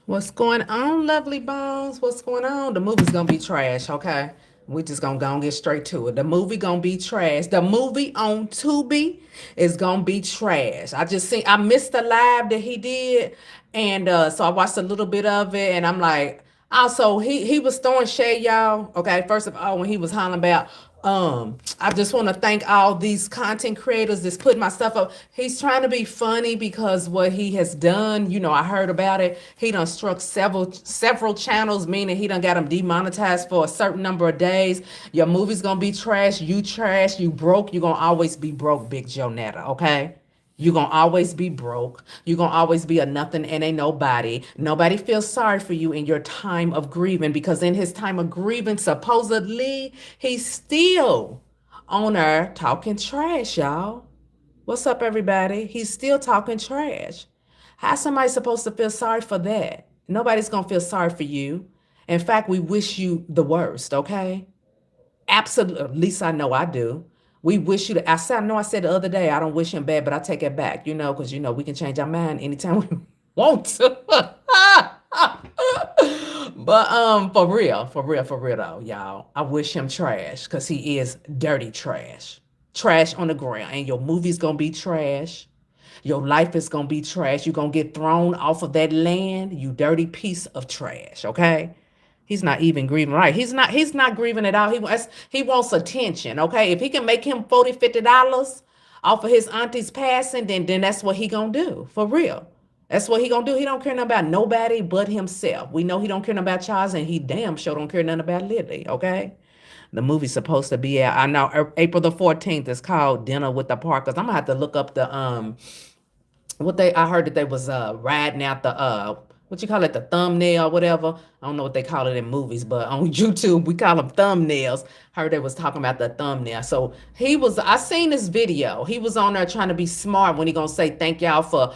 What's going on, lovely bones? What's going on? The movie's gonna be trash, okay? We just gonna go and get straight to it. The movie gonna be trash. The movie on Tubi is gonna be trash. I missed the live that he did, and so I watched a little bit of it, and I'm like, also he was throwing shade, y'all. Okay, first of all, when he was hollering about I just want to thank all these content creators that's putting my stuff up. He's trying to be funny because what he has done, I heard about it. He done struck several channels, meaning he done got them demonetized for a certain number of days. Your movie's gonna be trash, you broke, you gonna always be broke, Big Joe Netta, okay? You're gonna always be broke. You're gonna always be a nothing and a nobody. Nobody feels sorry for you in your time of grieving because in his time of grieving, supposedly, he's still on there talking trash, y'all. What's up, everybody? He's still talking trash. How's somebody supposed to feel sorry for that? Nobody's gonna feel sorry for you. In fact, we wish you the worst, okay? Absolutely. At least I know I do. We wish you the. I know I said the other day, I don't wish him bad, but I take it back, because we can change our mind anytime we want to. But for real though, y'all, I wish him trash because he is dirty trash. Trash on the ground. And your movie's gonna be trash. Your life is gonna be trash. You're gonna get thrown off of that land, you dirty piece of trash, okay? He's not even grieving right. He's not grieving at all. He wants attention, okay? If he can make him 40, $50 off of his auntie's passing, then that's what he gonna do. For real. That's what he gonna do. He don't care nothing about nobody but himself. We know he don't care nothing about Charles, and he damn sure don't care nothing about Lily, okay? The movie's supposed to be out. I know April the 14th is called Dinner with the Parkers. I'm gonna have to look up the I heard that they was riding out the what you call it, the thumbnail, whatever. I don't know what they call it in movies, but on YouTube we call them thumbnails. Heard they was talking about the thumbnail. So I seen this video. He was on there trying to be smart when he gonna say thank y'all for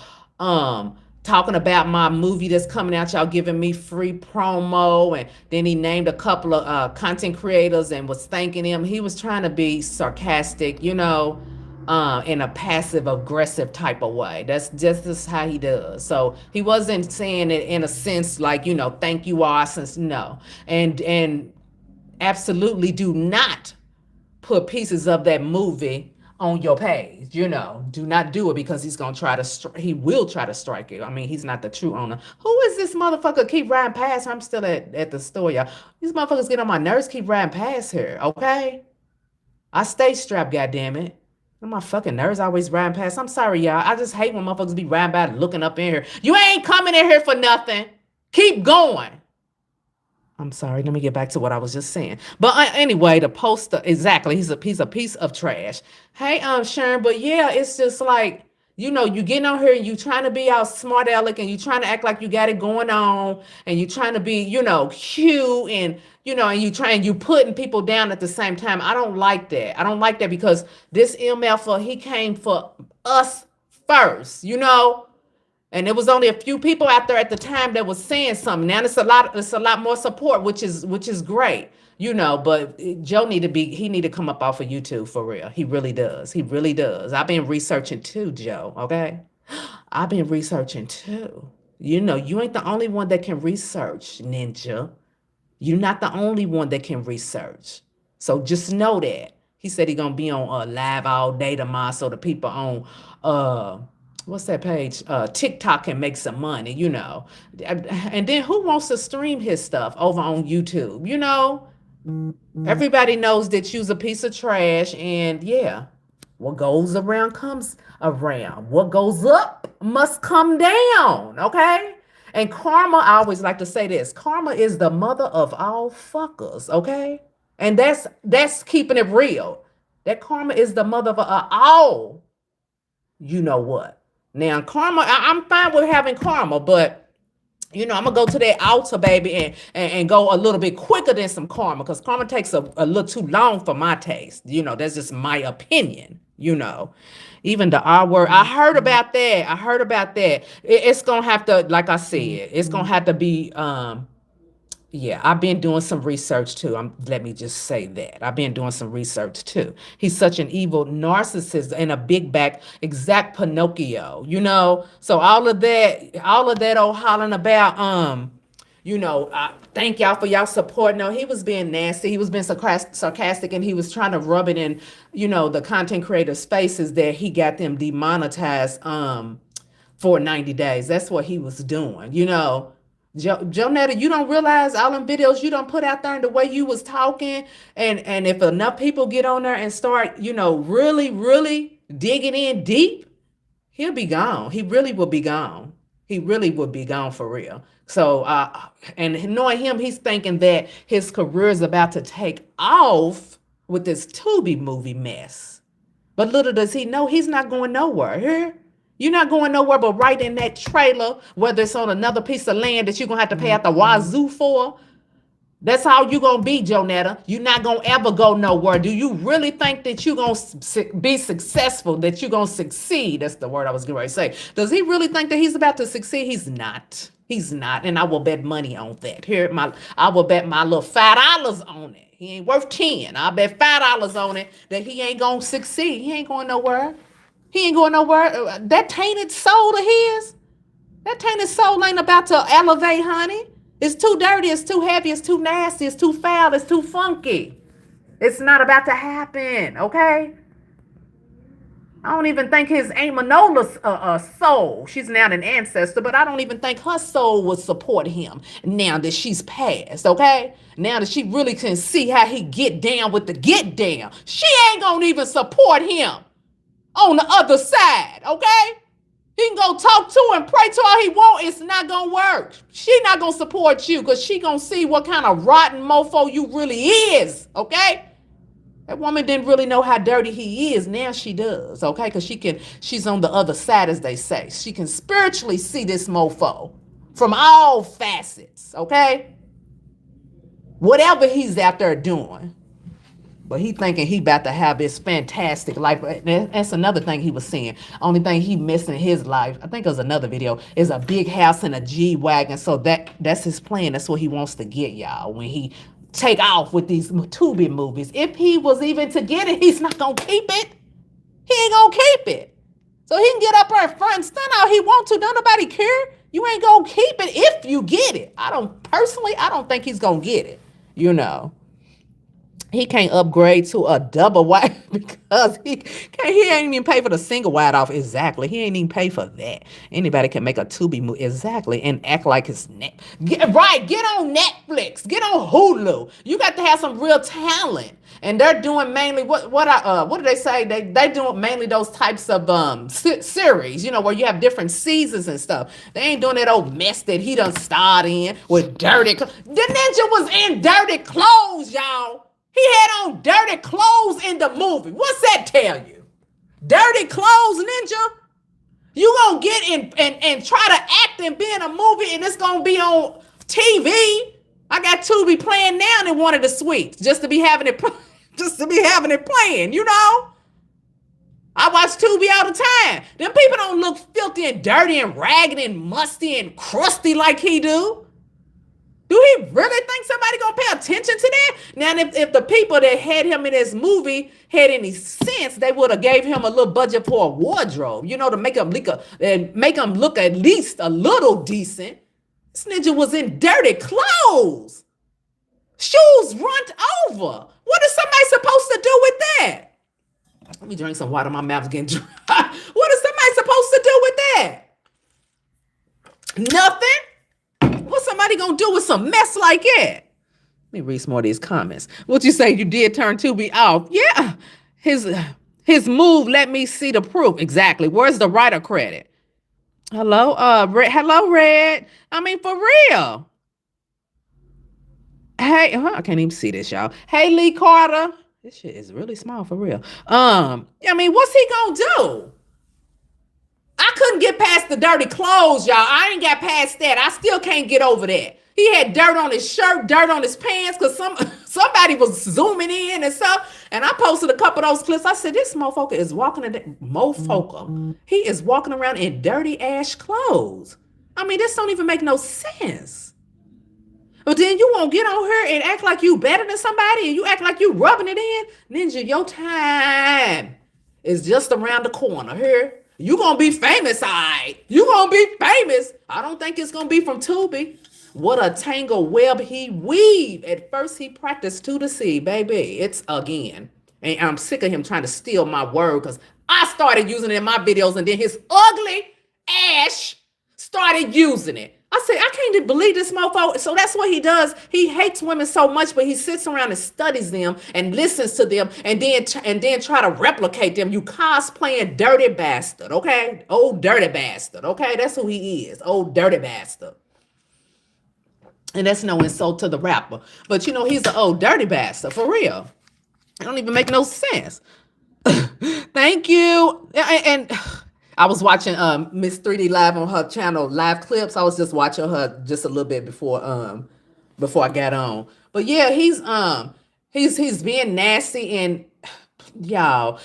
talking about my movie that's coming out, y'all giving me free promo, and then he named a couple of content creators and was thanking them. He was trying to be sarcastic, in a passive aggressive type of way. That's just how he does. So he wasn't saying it in a sense like, thank you all, since no. And absolutely do not put pieces of that movie on your page. Do not do it because he's gonna he will try to strike you. I mean, he's not the true owner. Who is this motherfucker? Keep riding past her. I'm still at the store, y'all. These motherfuckers get on my nerves. Keep riding past her. Okay, I stay strapped. Goddamn it. My fucking nerves always riding past. I'm sorry, y'all. I just hate when motherfuckers be riding by looking up in here. You ain't coming in here for nothing. Keep going. I'm sorry. Let me get back to what I was just saying. But anyway, the poster, exactly. He's a piece of trash. Hey, Sharon, but yeah, it's just like, you getting on here and you trying to be all smart aleck and you trying to act like you got it going on and you trying to be, cute and and you putting people down at the same time. I don't like that. I don't like that because this MF, he came for us first, and there was only a few people out there at the time that was saying something. Now it's a lot more support, which is great, But Joe he need to come up off of YouTube for real. He really does. He really does. I've been researching too, Joe. Okay, I've been researching too. You ain't the only one that can research, Ninja. You're not the only one that can research. So just know that. He said he gonna be on live all day tomorrow, so the people on what's that page? TikTok can make some money, And then who wants to stream his stuff over on YouTube? Everybody knows that you's a piece of trash, and yeah, what goes around comes around. What goes up must come down, okay? And karma, I always like to say this, karma is the mother of all fuckers, okay? And that's keeping it real. That karma is the mother of all you know what. Now, karma, I'm fine with having karma, but I'm gonna go to that altar, baby, and go a little bit quicker than some karma, because karma takes a little too long for my taste. That's just my opinion. Even the R word, I heard about that. It's gonna have to, like I said, it's gonna have to be Yeah, I've been doing some research too. Let me just say that. I've been doing some research too. He's such an evil narcissist and a big back, exact Pinocchio, So all of that old hollering about, thank y'all for y'all support. No, he was being nasty. He was being sarcastic, and he was trying to rub it in, the content creators' faces that he got them demonetized for 90 days. That's what he was doing. Jonetta, you don't realize all them videos you don't put out there and the way you was talking, and if enough people get on there and start, really, really digging in deep, he'll be gone. He really will be gone. He really would be gone for real. So, and knowing him, he's thinking that his career is about to take off with this Tubi movie mess. But little does he know he's not going nowhere. Here, you're not going nowhere but right in that trailer, whether it's on another piece of land that you're going to have to pay out the wazoo for. That's how you're going to be, Jonetta. You're not going to ever go nowhere. Do you really think that you're going to be successful, that you're going to succeed? That's the word I was going to say. Does he really think that he's about to succeed? He's not. He's not. And I will bet money on that. I will bet my little $5 on it. He ain't worth 10. I'll bet $5 on it that he ain't going to succeed. He ain't going nowhere. He ain't going nowhere. That tainted soul of his, that tainted soul ain't about to elevate, honey. It's too dirty, it's too heavy, it's too nasty, it's too foul, it's too funky. It's not about to happen, okay? I don't even think his Aunt Manola's soul, she's now an ancestor, but I don't even think her soul would support him now that she's passed, okay? Now that she really can see how he get down with the get down. She ain't gonna even support him on the other side, okay? He can go talk to and pray to all he want. It's not going to work. She not going to support you because she going to see what kind of rotten mofo you really is, okay? That woman didn't really know how dirty he is. Now she does, okay? Because she's on the other side, as they say. She can spiritually see this mofo from all facets, okay? Whatever he's out there doing. But he thinking he about to have this fantastic life. That's another thing he was saying. Only thing he missing in his life, I think it was another video, is a big house and a G-Wagon. So that's his plan. That's what he wants to get, y'all, when he take off with these Tubi movies. If he was even to get it, he's not going to keep it. He ain't going to keep it. So he can get up there front and stunt all he want to. Don't nobody care. You ain't going to keep it if you get it. I don't think he's going to get it, He can't upgrade to a double wide because he ain't even pay for the single wide off. Exactly. He ain't even pay for that. Anybody can make a Tubi movie. Exactly. And act like it's Get on Netflix. Get on Hulu. You got to have some real talent. And they're doing mainly what do they say? They doing mainly those types of series, where you have different seasons and stuff. They ain't doing that old mess that he done starred in with dirty. The ninja was in dirty clothes, y'all. He had on dirty clothes in the movie. What's that tell you? Dirty clothes, ninja? You gonna get in and try to act and be in a movie and it's gonna be on TV? I got Tubi playing now in one of the suites just to be having it playing, I watch Tubi all the time. Them people don't look filthy and dirty and ragged and musty and crusty like he do. Do he really think somebody gonna pay attention to that? Now, if the people that had him in this movie had any sense, they would have gave him a little budget for a wardrobe, to make him look at least a little decent. This ninja was in dirty clothes, shoes runned over. What is somebody supposed to do with that? Let me drink some water. My mouth's getting dry. What is somebody supposed to do with that? Nothing. What's somebody gonna do with some mess like that? Let me read some more of these comments. What you say? You did turn Tubi off? Yeah. His move. Let me see the proof. Exactly. Where's the writer credit? Hello, hello, Red. I mean, for real. Hey, I can't even see this, y'all. Hey, Lee Carter. This shit is really small for real. I mean, what's he gonna do? I couldn't get past the dirty clothes, y'all. I ain't got past that. I still can't get over that. He had dirt on his shirt, dirt on his pants, because somebody was zooming in and stuff. And I posted a couple of those clips. I said, this motherfucker is walking He is walking around in dirty ash clothes. I mean, this don't even make no sense. But then you won't get on her and act like you better than somebody and you act like you rubbing it in. Ninja, your time is just around the corner here. You gonna be famous, all right. You gonna be famous. I don't think it's gonna be from Tubi. What a tangle web he weave. At first he practiced to the sea, baby. It's again. And I'm sick of him trying to steal my word because I started using it in my videos and then his ugly ass started using it. I said, I can't even believe this mofo. So that's what he does. He hates women so much, but he sits around and studies them and listens to them and then try to replicate them. You cosplaying dirty bastard, okay? Old dirty bastard, okay? That's who he is. Old dirty bastard. And that's no insult to the rapper. But you know, he's an old dirty bastard, for real. It don't even make no sense. Thank you. And I was watching Miss 3D live on her channel, live clips. I was just watching her just a little bit before I got on. But yeah, he's being nasty and y'all.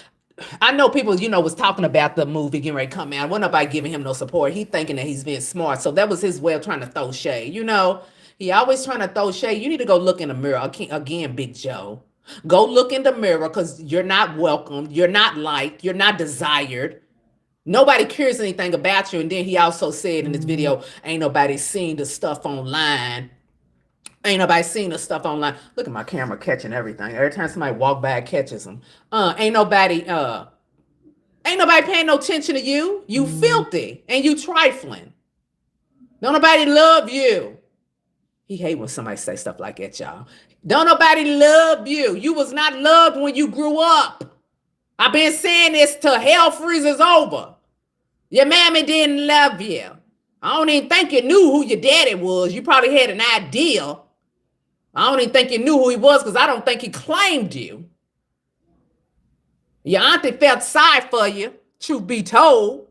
I know people, was talking about the movie getting ready to come out. Wasn't nobody giving him no support. He thinking that he's being smart. So that was his way of trying to throw shade. He always trying to throw shade. You need to go look in the mirror. Again, Big Joe. Go look in the mirror because you're not welcome. You're not liked. You're not desired. Nobody cares anything about you. And then he also said in this video, ain't nobody seen the stuff online. Ain't nobody seen the stuff online. Look at my camera catching everything. Every time somebody walk by, it catches them. Ain't nobody paying no attention to you. You filthy and you trifling. Don't nobody love you. He hate when somebody say stuff like that, y'all. Don't nobody love you. You was not loved when you grew up. I've been saying this till hell freezes over. Your mammy didn't love you. I don't even think you knew who your daddy was. You probably had an idea. I don't even think you knew who he was because I don't think he claimed you. Your auntie felt sorry for you, truth be told.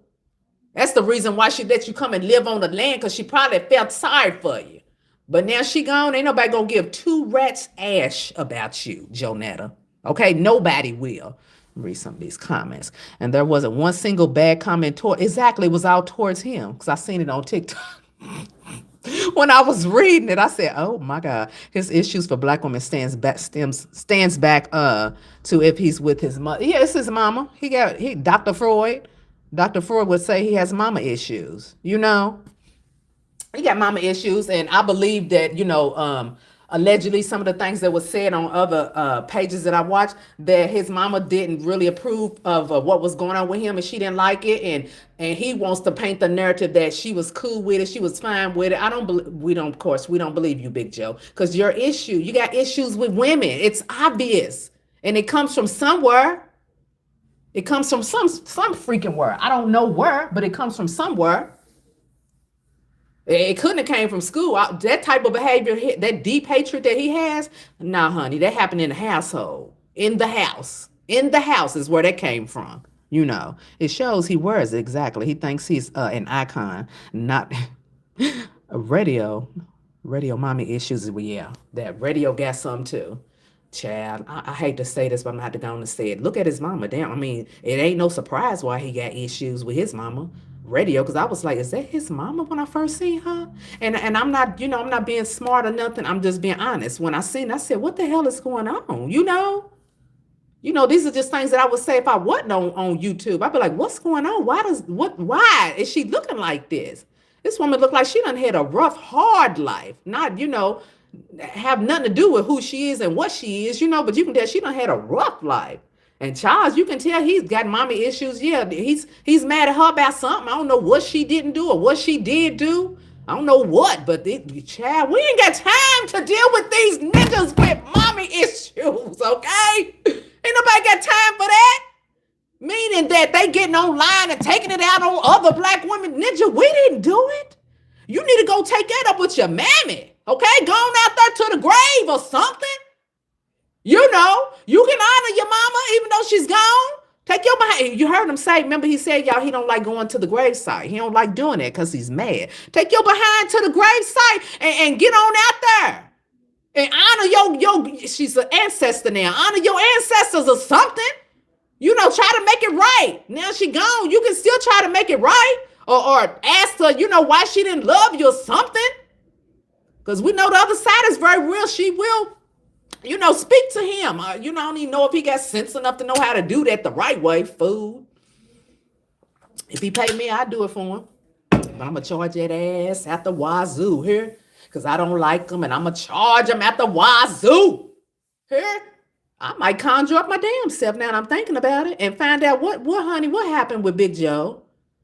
That's the reason why she let you come and live on the land because she probably felt sorry for you. But now she gone, ain't nobody gonna give two rats ash about you, Jonetta. Okay, nobody will. Read some of these comments. And there wasn't one single bad comment it was all towards him because I seen it on TikTok. When I was reading it, I said, oh my God, his issues for black women stands back to if he's with his mother. Yeah, it's his mama. Dr. Freud would say he has mama issues, He got mama issues, and I believe that, allegedly some of the things that was said on other pages that I watched, that his mama didn't really approve of what was going on with him, and she didn't like it, and he wants to paint the narrative that she was cool with it, she was fine with it. We don't believe you, Big Joe, because you got issues with women. It's obvious, and it comes from somewhere. It comes from some freaking where. I don't know where, but it comes from somewhere. It couldn't have came from school. That type of behavior, that deep hatred that he has, nah, honey, that happened in the household. In the house is where that came from. It shows he wears it exactly. He thinks he's an icon, not a radio mommy issues. Yeah, that radio got some too. Child, I hate to say this, but I'm gonna have to go on and say it. Look at his mama. Damn, I mean, it ain't no surprise why he got issues with his mama. Radio, because I was like, is that his mama when I first seen her? And I'm not, I'm not being smart or nothing. I'm just being honest. When I seen, I said, what the hell is going on? These are just things that I would say if I wasn't on YouTube. I'd be like, what's going on? Why is she looking like this? This woman looked like she done had a rough, hard life. Not, have nothing to do with who she is and what she is, but you can tell she done had a rough life. And Charles, you can tell he's got mommy issues. Yeah, he's mad at her about something. I don't know what she didn't do or what she did do. I don't know what, but child, we ain't got time to deal with these niggas with mommy issues, okay? Ain't nobody got time for that. Meaning that they getting online and taking it out on other black women. Ninja, we didn't do it. You need to go take that up with your mammy, okay? Go on out there to the grave or something. You can honor your mama even though she's gone. Take your behind. You heard him say, remember he said, y'all, he don't like going to the gravesite. He don't like doing it because he's mad. Take your behind to the gravesite and get on out there. And honor she's an ancestor now. Honor your ancestors or something. Try to make it right. Now she gone. You can still try to make it right. Or ask her, why she didn't love you or something. Because we know the other side is very real. She will, speak to him. I don't even know if he got sense enough to know how to do that the right way, fool. If he paid me, I'd do it for him. But I'm going to charge that ass at the wazoo here. Because I don't like him, and I'm going to charge him at the wazoo here. I might conjure up my damn self now that I'm thinking about it and find out honey, what happened with Big Joe.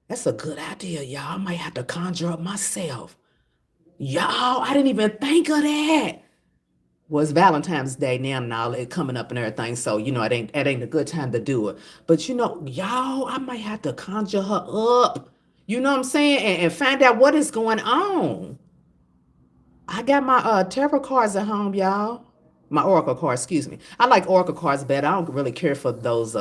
That's a good idea, y'all. I might have to conjure up myself. Y'all, I didn't even think of that. Well, it's Valentine's Day now and all it coming up and everything, so it ain't a good time to do it. But y'all, I might have to conjure her up. You know what I'm saying? And find out what is going on. I got my tarot cards at home, y'all. My oracle cards, excuse me. I like oracle cards better. I don't really care for those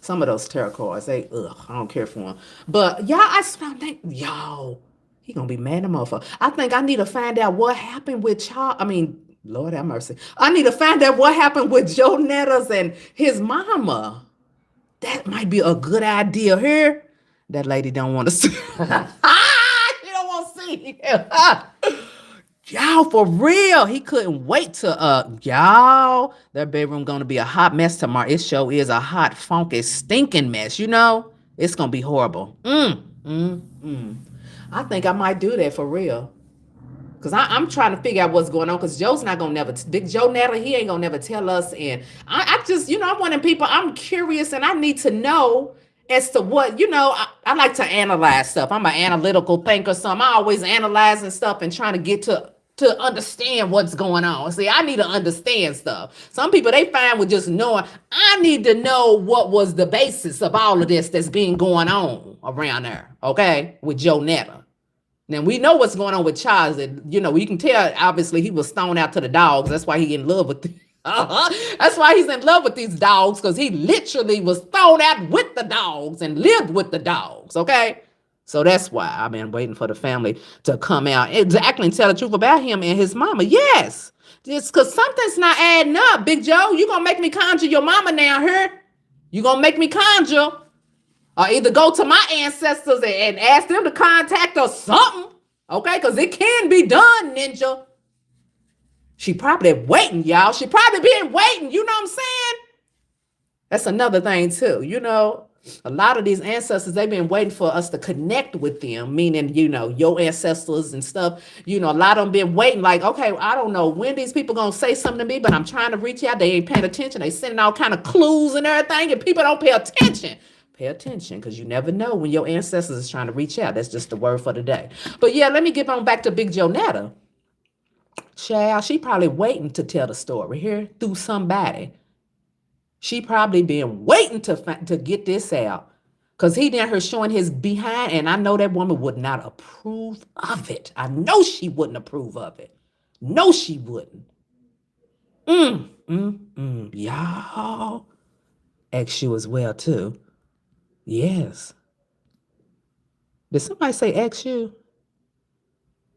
some of those tarot cards. I don't care for them. But y'all, I think y'all, he gonna be mad at motherfucker. I think I need to find out what happened with child. I mean, Lord have mercy. I need to find out what happened with Joe Nettles and his mama. That might be a good idea here. That lady don't want to see. She don't want to see. Y'all, for real. He couldn't wait to y'all. Their bedroom gonna be a hot mess tomorrow. It show is a hot, funky, stinking mess, It's gonna be horrible. I think I might do that for real. Because I'm trying to figure out what's going on. Because Joe's not going to never, Big Joe Natalie, he ain't going to never tell us. And I just, I'm one of the people, I'm curious and I need to know as to what, I like to analyze stuff. I'm an analytical thinker, so I'm always analyzing stuff and trying to get to understand what's going on. See, I need to understand stuff. Some people, they fine with just knowing. I need to know what was the basis of all of this that's been going on around there, okay, with Joe Netta. Now, we know what's going on with Charles. And, you can tell, obviously, he was thrown out to the dogs. That's why he in love with that's why he's in love with these dogs, because he literally was thrown out with the dogs and lived with the dogs, okay? So that's why I've been waiting for the family to come out exactly and tell the truth about him and his mama. Yes, it's because something's not adding up, Big Joe. You going to make me conjure your mama now here? You going to make me conjure? Or either go to my ancestors and ask them to contact or something. Okay? Because it can be done, Ninja. She probably waiting, y'all. She probably been waiting. You know what I'm saying? That's another thing, too. A lot of these ancestors, they've been waiting for us to connect with them, meaning, your ancestors and stuff. A lot of them been waiting like, okay, I don't know when these people going to say something to me, but I'm trying to reach out. They ain't paying attention. They sending all kind of clues and everything, and people don't pay attention. Pay attention, because you never know when your ancestors is trying to reach out. That's just the word for the day. But yeah, let me get on back to Big Joe Netta. Child, she probably waiting to tell the story here through somebody. She probably been waiting to get this out, because he down here showing his behind, and I know that woman would not approve of it. I know she wouldn't approve of it. No, she wouldn't. Y'all. Ex you as well, too. Yes. Did somebody say ex you?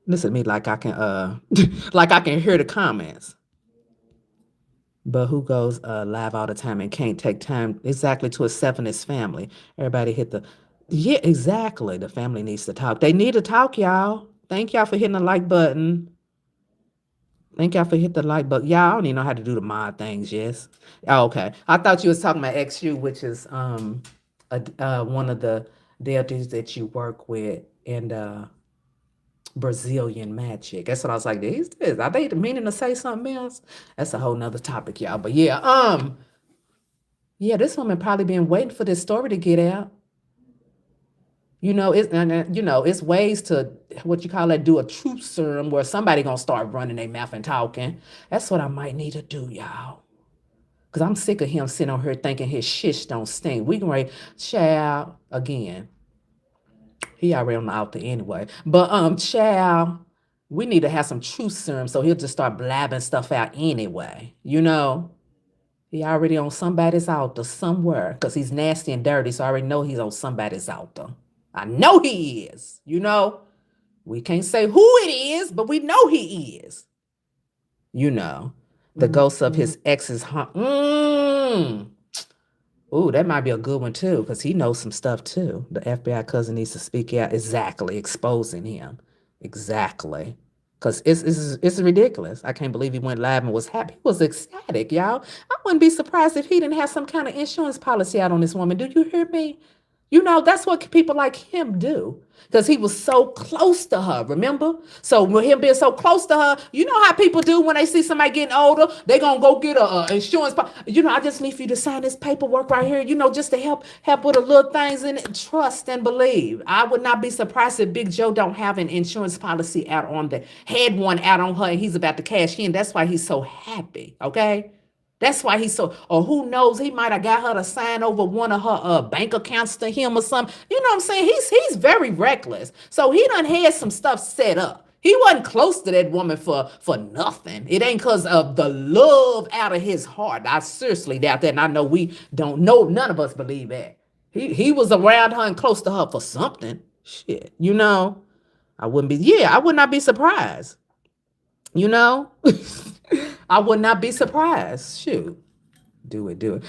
Listen to me like I can like I can hear the comments. But who goes live all the time and can't take time exactly to accept in his family? Everybody hit the yeah, exactly. The family needs to talk. They need to talk, y'all. Thank y'all for hitting the like button. Thank y'all for hitting the like button. Y'all, I don't even know how to do the mod things, yes. Oh, okay. I thought you was talking about XU, which is one of the deities that you work with in Brazilian magic. That's what I was like, are they meaning to say something else? That's a whole nother topic, y'all. But yeah, this woman probably been waiting for this story to get out. It's ways to what you call that, do a truth serum where somebody gonna start running their mouth and talking. That's what I might need to do, y'all. Cause I'm sick of him sitting on here thinking his shish don't stink. We can write child again. He already on the altar anyway. But child, we need to have some truth serum so he'll just start blabbing stuff out anyway. He already on somebody's altar somewhere, because he's nasty and dirty, so I already know he's on somebody's altar. I know he is, We can't say who it is, but we know he is. The ghost of his ex's Ooh, that might be a good one too, because he knows some stuff too. The FBI cousin needs to speak out. Exactly, exposing him. Exactly. Cause it's ridiculous. I can't believe he went live and was happy. He was ecstatic, y'all. I wouldn't be surprised if he didn't have some kind of insurance policy out on this woman. Do you hear me? You know, that's what people like him do. Because he was so close to her, remember? So with him being so close to her, you know how people do when they see somebody getting older, they gonna go get a insurance. You know, I just need for you to sign this paperwork right here, you know, just to help with the little things in it. Trust and believe. I would not be surprised if Big Joe don't have an insurance policy out on the had one out on her and he's about to cash in. That's why he's so happy. Okay. That's why he's so, or who knows, he might have got her to sign over one of her bank accounts to him or something. You know what I'm saying? He's very reckless. So he done had some stuff set up. He wasn't close to that woman for nothing. It ain't because of the love out of his heart. I seriously doubt that. And I know we don't know, none of us believe that. He was around her and close to her for something. Shit, you know? I would not be surprised. You know? I would not be surprised. Shoot. Do it.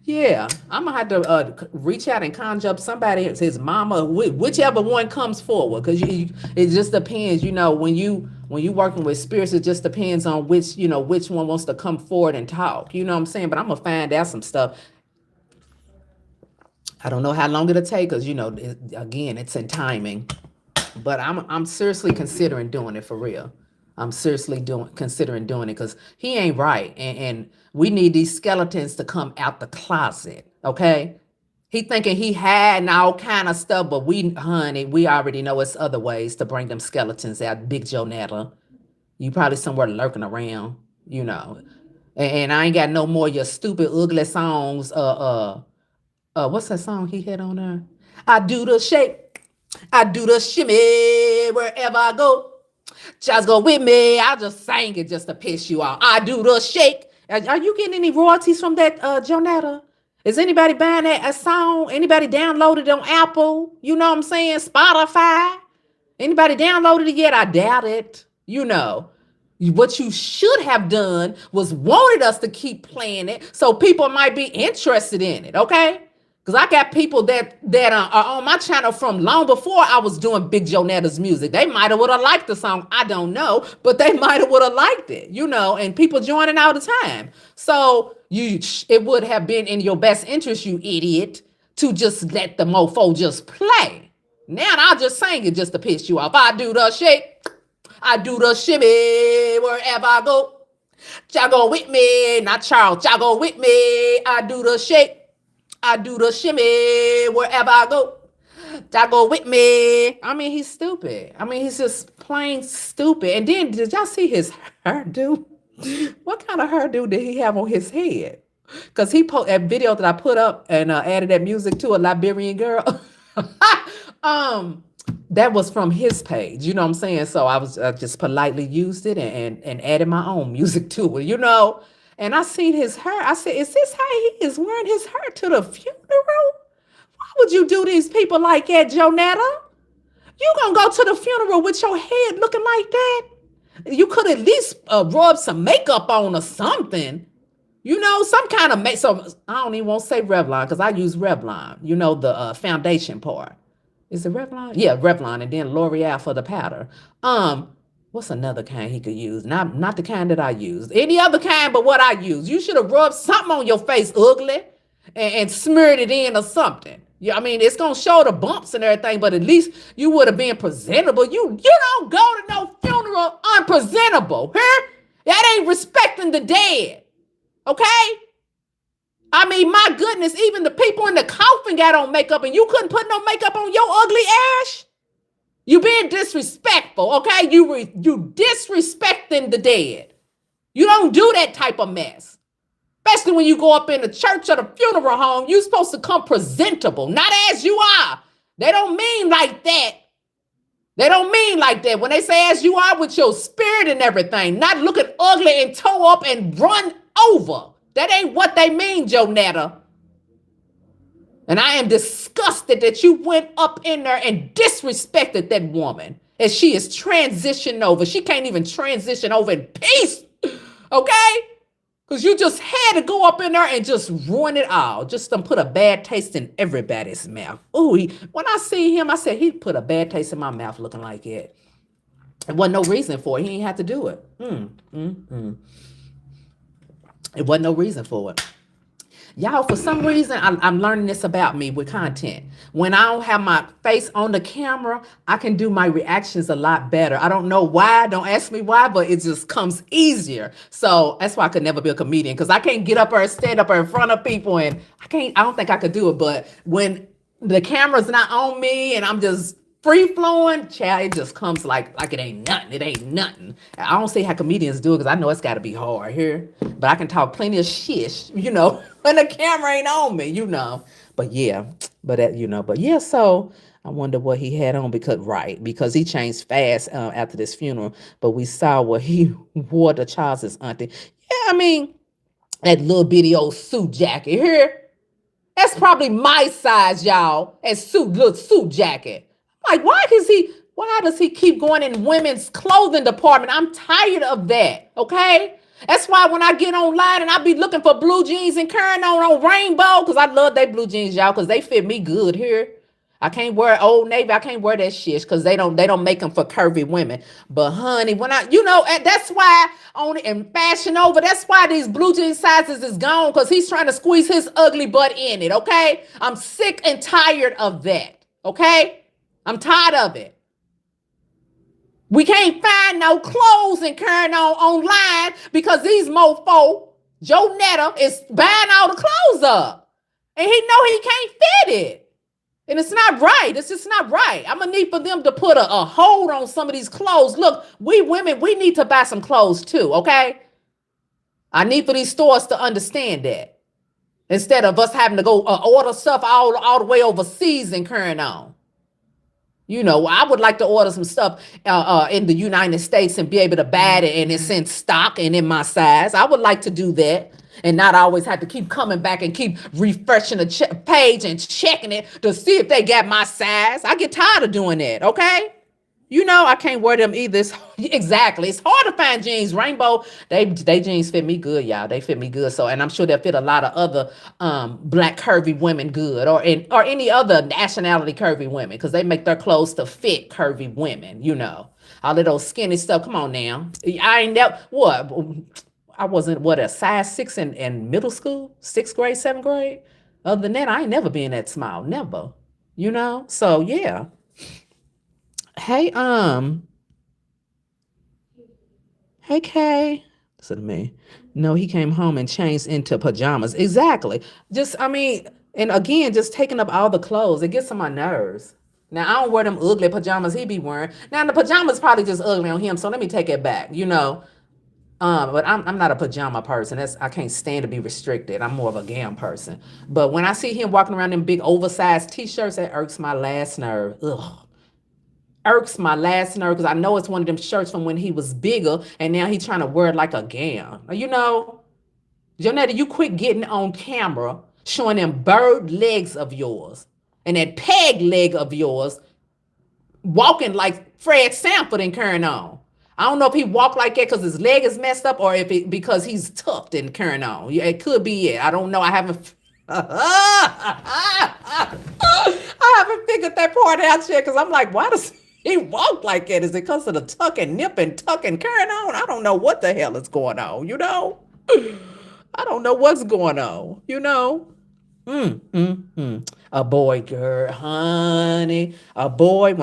Yeah, I'm gonna have to reach out and conjure up somebody, his mama, whichever one comes forward, because it just depends. You know, when you working with spirits, it just depends on which one wants to come forward and talk. You know what I'm saying? But I'm gonna find out some stuff. I don't know how long it'll take, because again, it's in timing. But I'm seriously considering doing it for real. I'm seriously considering doing it because he ain't right, and we need these skeletons to come out the closet. Okay, he thinking he had and all kind of stuff, but honey, we already know it's other ways to bring them skeletons out. Big Joe Netta, you probably somewhere lurking around, and I ain't got no more of your stupid ugly songs. What's that song he had on there? I do the shake, I do the shimmy wherever I go. Just go with me. I just sang it just to piss you off. I do the shake. Are you getting any royalties from that, Jonetta? Is anybody buying a song? Anybody downloaded it on Apple? You know what I'm saying? Spotify? Anybody downloaded it yet? I doubt it. What you should have done was wanted us to keep playing it so people might be interested in it, okay? Because I got people that are on my channel from long before I was doing Big Joe Netta's music. They might have would have liked the song. I don't know, but they might have would have liked it, and people joining all the time. So it would have been in your best interest, you idiot, to just let the mofo just play. Now I'll just sing it just to piss you off. I do the shake, I do the shimmy wherever I go. Y'all go with me, not Charles. Y'all go with me. I do the shake, I do the shimmy wherever I go. Y'all go with me. I mean, he's stupid. I mean, he's just plain stupid. And then, did y'all see his hairdo? What kind of hairdo did he have on his head? Because he put that video that I put up and added that music to a Liberian girl. That was from his page. You know what I'm saying? So I just politely used it and added my own music to it. And I seen his hair. I said, is this how he is wearing his hair to the funeral? Why would you do these people like that, Jonetta? You gonna go to the funeral with your head looking like that? You could at least rub some makeup on or something. Some kind of so I don't even want to say Revlon because I use Revlon. The foundation part. Is it Revlon? Yeah, Revlon, and then L'Oreal for the powder. What's another kind he could use? Not the kind that I use. Any other kind but what I use. You should have rubbed something on your face, ugly, and smeared it in or something. Yeah, I mean, it's going to show the bumps and everything, but at least you would have been presentable. You don't go to no funeral unpresentable, huh? That ain't respecting the dead, okay? I mean, my goodness, even the people in the coffin got on makeup and you couldn't put no makeup on your ugly ass? You being disrespectful, okay? You disrespecting the dead. You don't do that type of mess. Especially when you go up in the church or the funeral home, you're supposed to come presentable, not as you are. They don't mean like that. They don't mean like that. When they say as you are with your spirit and everything, not looking ugly and toe up and run over. That ain't what they mean, Jonetta. And I am disgusted that you went up in there and disrespected that woman as she is transitioning over. She can't even transition over in peace, okay? Because you just had to go up in there and just ruin it all. Just put a bad taste in everybody's mouth. Ooh, when I see him, I said, he put a bad taste in my mouth looking like it. It wasn't no reason for it. He ain't have to do it. It wasn't no reason for it. Y'all, for some reason, I'm learning this about me with content. When I don't have my face on the camera, I can do my reactions a lot better. I don't know why. Don't ask me why, but it just comes easier. So that's why I could never be a comedian, because I can't get up there and stand up there in front of people, and I don't think I could do it. But when the camera's not on me and I'm just free flowing, child, it just comes like it ain't nothing. It ain't nothing. I don't see how comedians do it, because I know it's got to be hard here. But I can talk plenty of shit, when the camera ain't on me, But yeah, but yeah. So I wonder what he had on, because he changed fast after this funeral. But we saw what he wore to Charles's auntie. Yeah, I mean, that little bitty old suit jacket here. That's probably my size, y'all. And little suit jacket. Like, why does he keep going in women's clothing department? I'm tired of that. Okay. That's why when I get online and I be looking for blue jeans and carrying on Rainbow, because I love they blue jeans, y'all, because they fit me good here. I can't wear Old Navy. I can't wear that shit because they don't make them for curvy women. But honey, and that's why in Fashion Over, that's why these blue jean sizes is gone, because he's trying to squeeze his ugly butt in it. Okay, I'm sick and tired of that. Okay, I'm tired of it. We can't find no clothes and carrying on online because these mofo, Joe Netta, is buying all the clothes up. And he know he can't fit it. And it's not right. It's just not right. I'm going to need for them to put a hold on some of these clothes. Look, we women, we need to buy some clothes too, okay? I need for these stores to understand that. Instead of us having to go order stuff all the way overseas and carrying on. I would like to order some stuff in the United States and be able to buy it and it's in stock and in my size. I would like to do that and not always have to keep coming back and keep refreshing the page and checking it to see if they got my size. I get tired of doing that, okay? I can't wear them either. Exactly. It's hard to find jeans. Rainbow, they jeans fit me good, y'all. They fit me good. So, and I'm sure they fit a lot of other black curvy women good, or any other nationality curvy women, because they make their clothes to fit curvy women. All of those skinny stuff. Come on now. I ain't never what. I wasn't a size 6 in middle school, 6th grade, 7th grade. Other than that, I ain't never been that small. Never. So yeah. Hey, hey, Kay. Listen to me. No, he came home and changed into pajamas. Exactly. And again, just taking up all the clothes. It gets on my nerves. Now, I don't wear them ugly pajamas he be wearing. Now, the pajamas probably just ugly on him, so let me take it back, But I'm not a pajama person. I can't stand to be restricted. I'm more of a gown person. But when I see him walking around in big oversized t-shirts, that irks my last nerve. Ugh. Irks my last nerve, because I know it's one of them shirts from when he was bigger and now he's trying to wear it like a gown. Jonetta, you quit getting on camera showing them bird legs of yours and that peg leg of yours walking like Fred Sanford and carrying on. I don't know if he walked like that because his leg is messed up or because he's toughed and carrying on. Yeah, it could be it. I don't know. I haven't I haven't figured that part out yet, because I'm like, why does he walk like that? Is it because of the tuck and nip and tuck and carrying on? I don't know what the hell is going on, I don't know what's going on, A boy, girl, honey. A boy,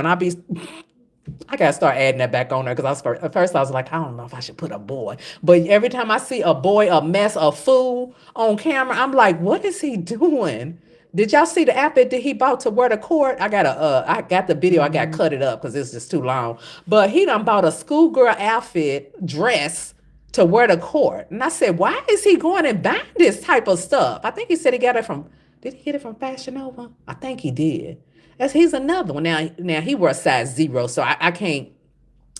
I gotta start adding that back on there, because at first I was like, I don't know if I should put a boy. But every time I see a boy, a mess, a fool on camera, I'm like, what is he doing? Did y'all see the outfit that he bought to wear to court? I got the video. I got cut it up because it's just too long. But he done bought a schoolgirl outfit dress to wear to court. And I said, why is he going and buying this type of stuff? I think he said did he get it from Fashion Nova? I think he did. He's another one. Now he wears size 0, so I can't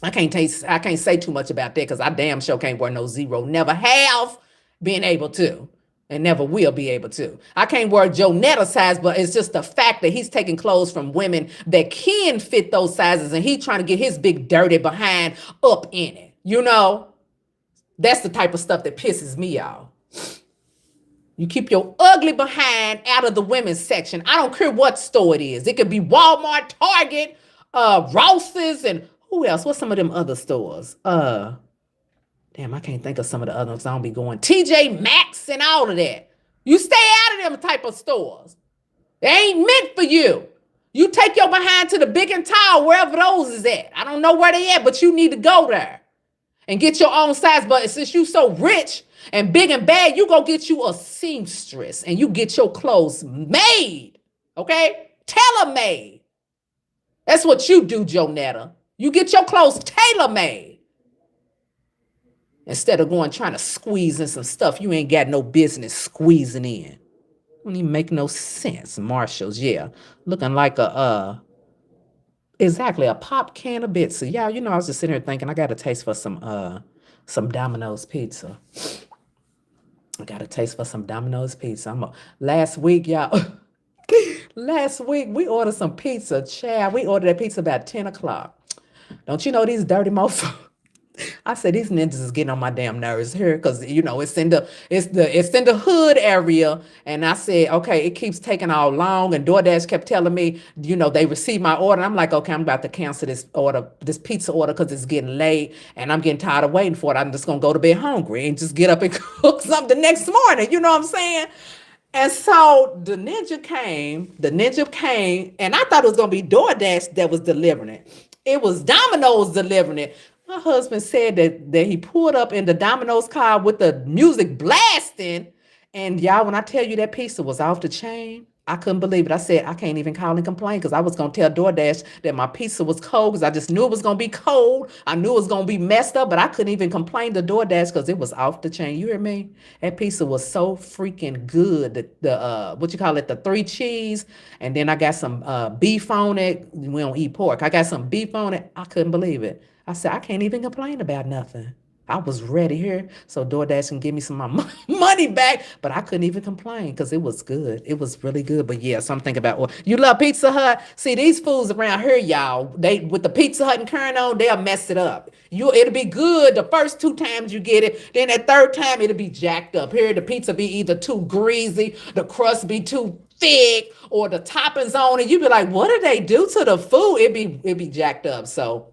say too much about that, because I damn sure can't wear no 0. Never have been able to. And never will be able to. I can't wear Joe Netta size, but it's just the fact that he's taking clothes from women that can fit those sizes, and he's trying to get his big dirty behind up in it. That's the type of stuff that pisses me off. You keep your ugly behind out of the women's section. I don't care what store it is. It could be Walmart, Target, Ross's, and Who else? What's some of them other stores? Damn, I can't think of some of the other ones. I don't be going TJ Maxx and all of that. You stay out of them type of stores. They ain't meant for you. You take your behind to the big and tall, wherever those is at. I don't know where they at, but you need to go there and get your own size. But since you so rich and big and bad, you go get you a seamstress and you get your clothes made. Okay? Tailor-made. That's what you do, Jonetta. You get your clothes tailor-made. Instead of going trying to squeeze in some stuff you ain't got no business squeezing in. Don't even make no sense. Marshalls, yeah. Looking like exactly a pop can of bits. So yeah, you know, I was just sitting here thinking I got a taste for some Domino's pizza. I got a taste for some Domino's pizza. Last week, y'all. Last week we ordered some pizza. Chad, we ordered that pizza about 10 o'clock. Don't you know these dirty mofos? I said these ninjas is getting on my damn nerves here because you know it's in the hood area, and I said okay, it keeps taking all long, and DoorDash kept telling me you know they received my order. I'm like okay, I'm about to cancel this order, this pizza order because it's getting late, and I'm getting tired of waiting for it. I'm just gonna go to bed hungry and just get up and cook something the next morning. You know what I'm saying? And so the ninja came, and I thought it was gonna be DoorDash that was delivering it. It was Domino's delivering it. My husband said that he pulled up in the Domino's car with the music blasting. And y'all, when I tell you that pizza was off the chain, I couldn't believe it. I said, I can't even call and complain because I was going to tell DoorDash that my pizza was cold because I just knew it was going to be cold. I knew it was going to be messed up, but I couldn't even complain to DoorDash because it was off the chain. You hear me? That pizza was so freaking good. The what you call it, the 3 cheese. And then I got some beef on it. We don't eat pork. I got some beef on it. I couldn't believe it. I said, I can't even complain about nothing. I was ready here so DoorDash can give me some of my money back, but I couldn't even complain because it was good. It was really good. But yeah, so I'm thinking about, well, you love Pizza Hut? See, these fools around here, y'all, they with the Pizza Hut and Kerno, they'll mess it up. It'll be good the first 2 times you get it. Then that third time, it'll be jacked up. Here, the pizza be either too greasy, the crust be too thick, or the toppings on it. You be like, what did they do to the food? It be jacked up. So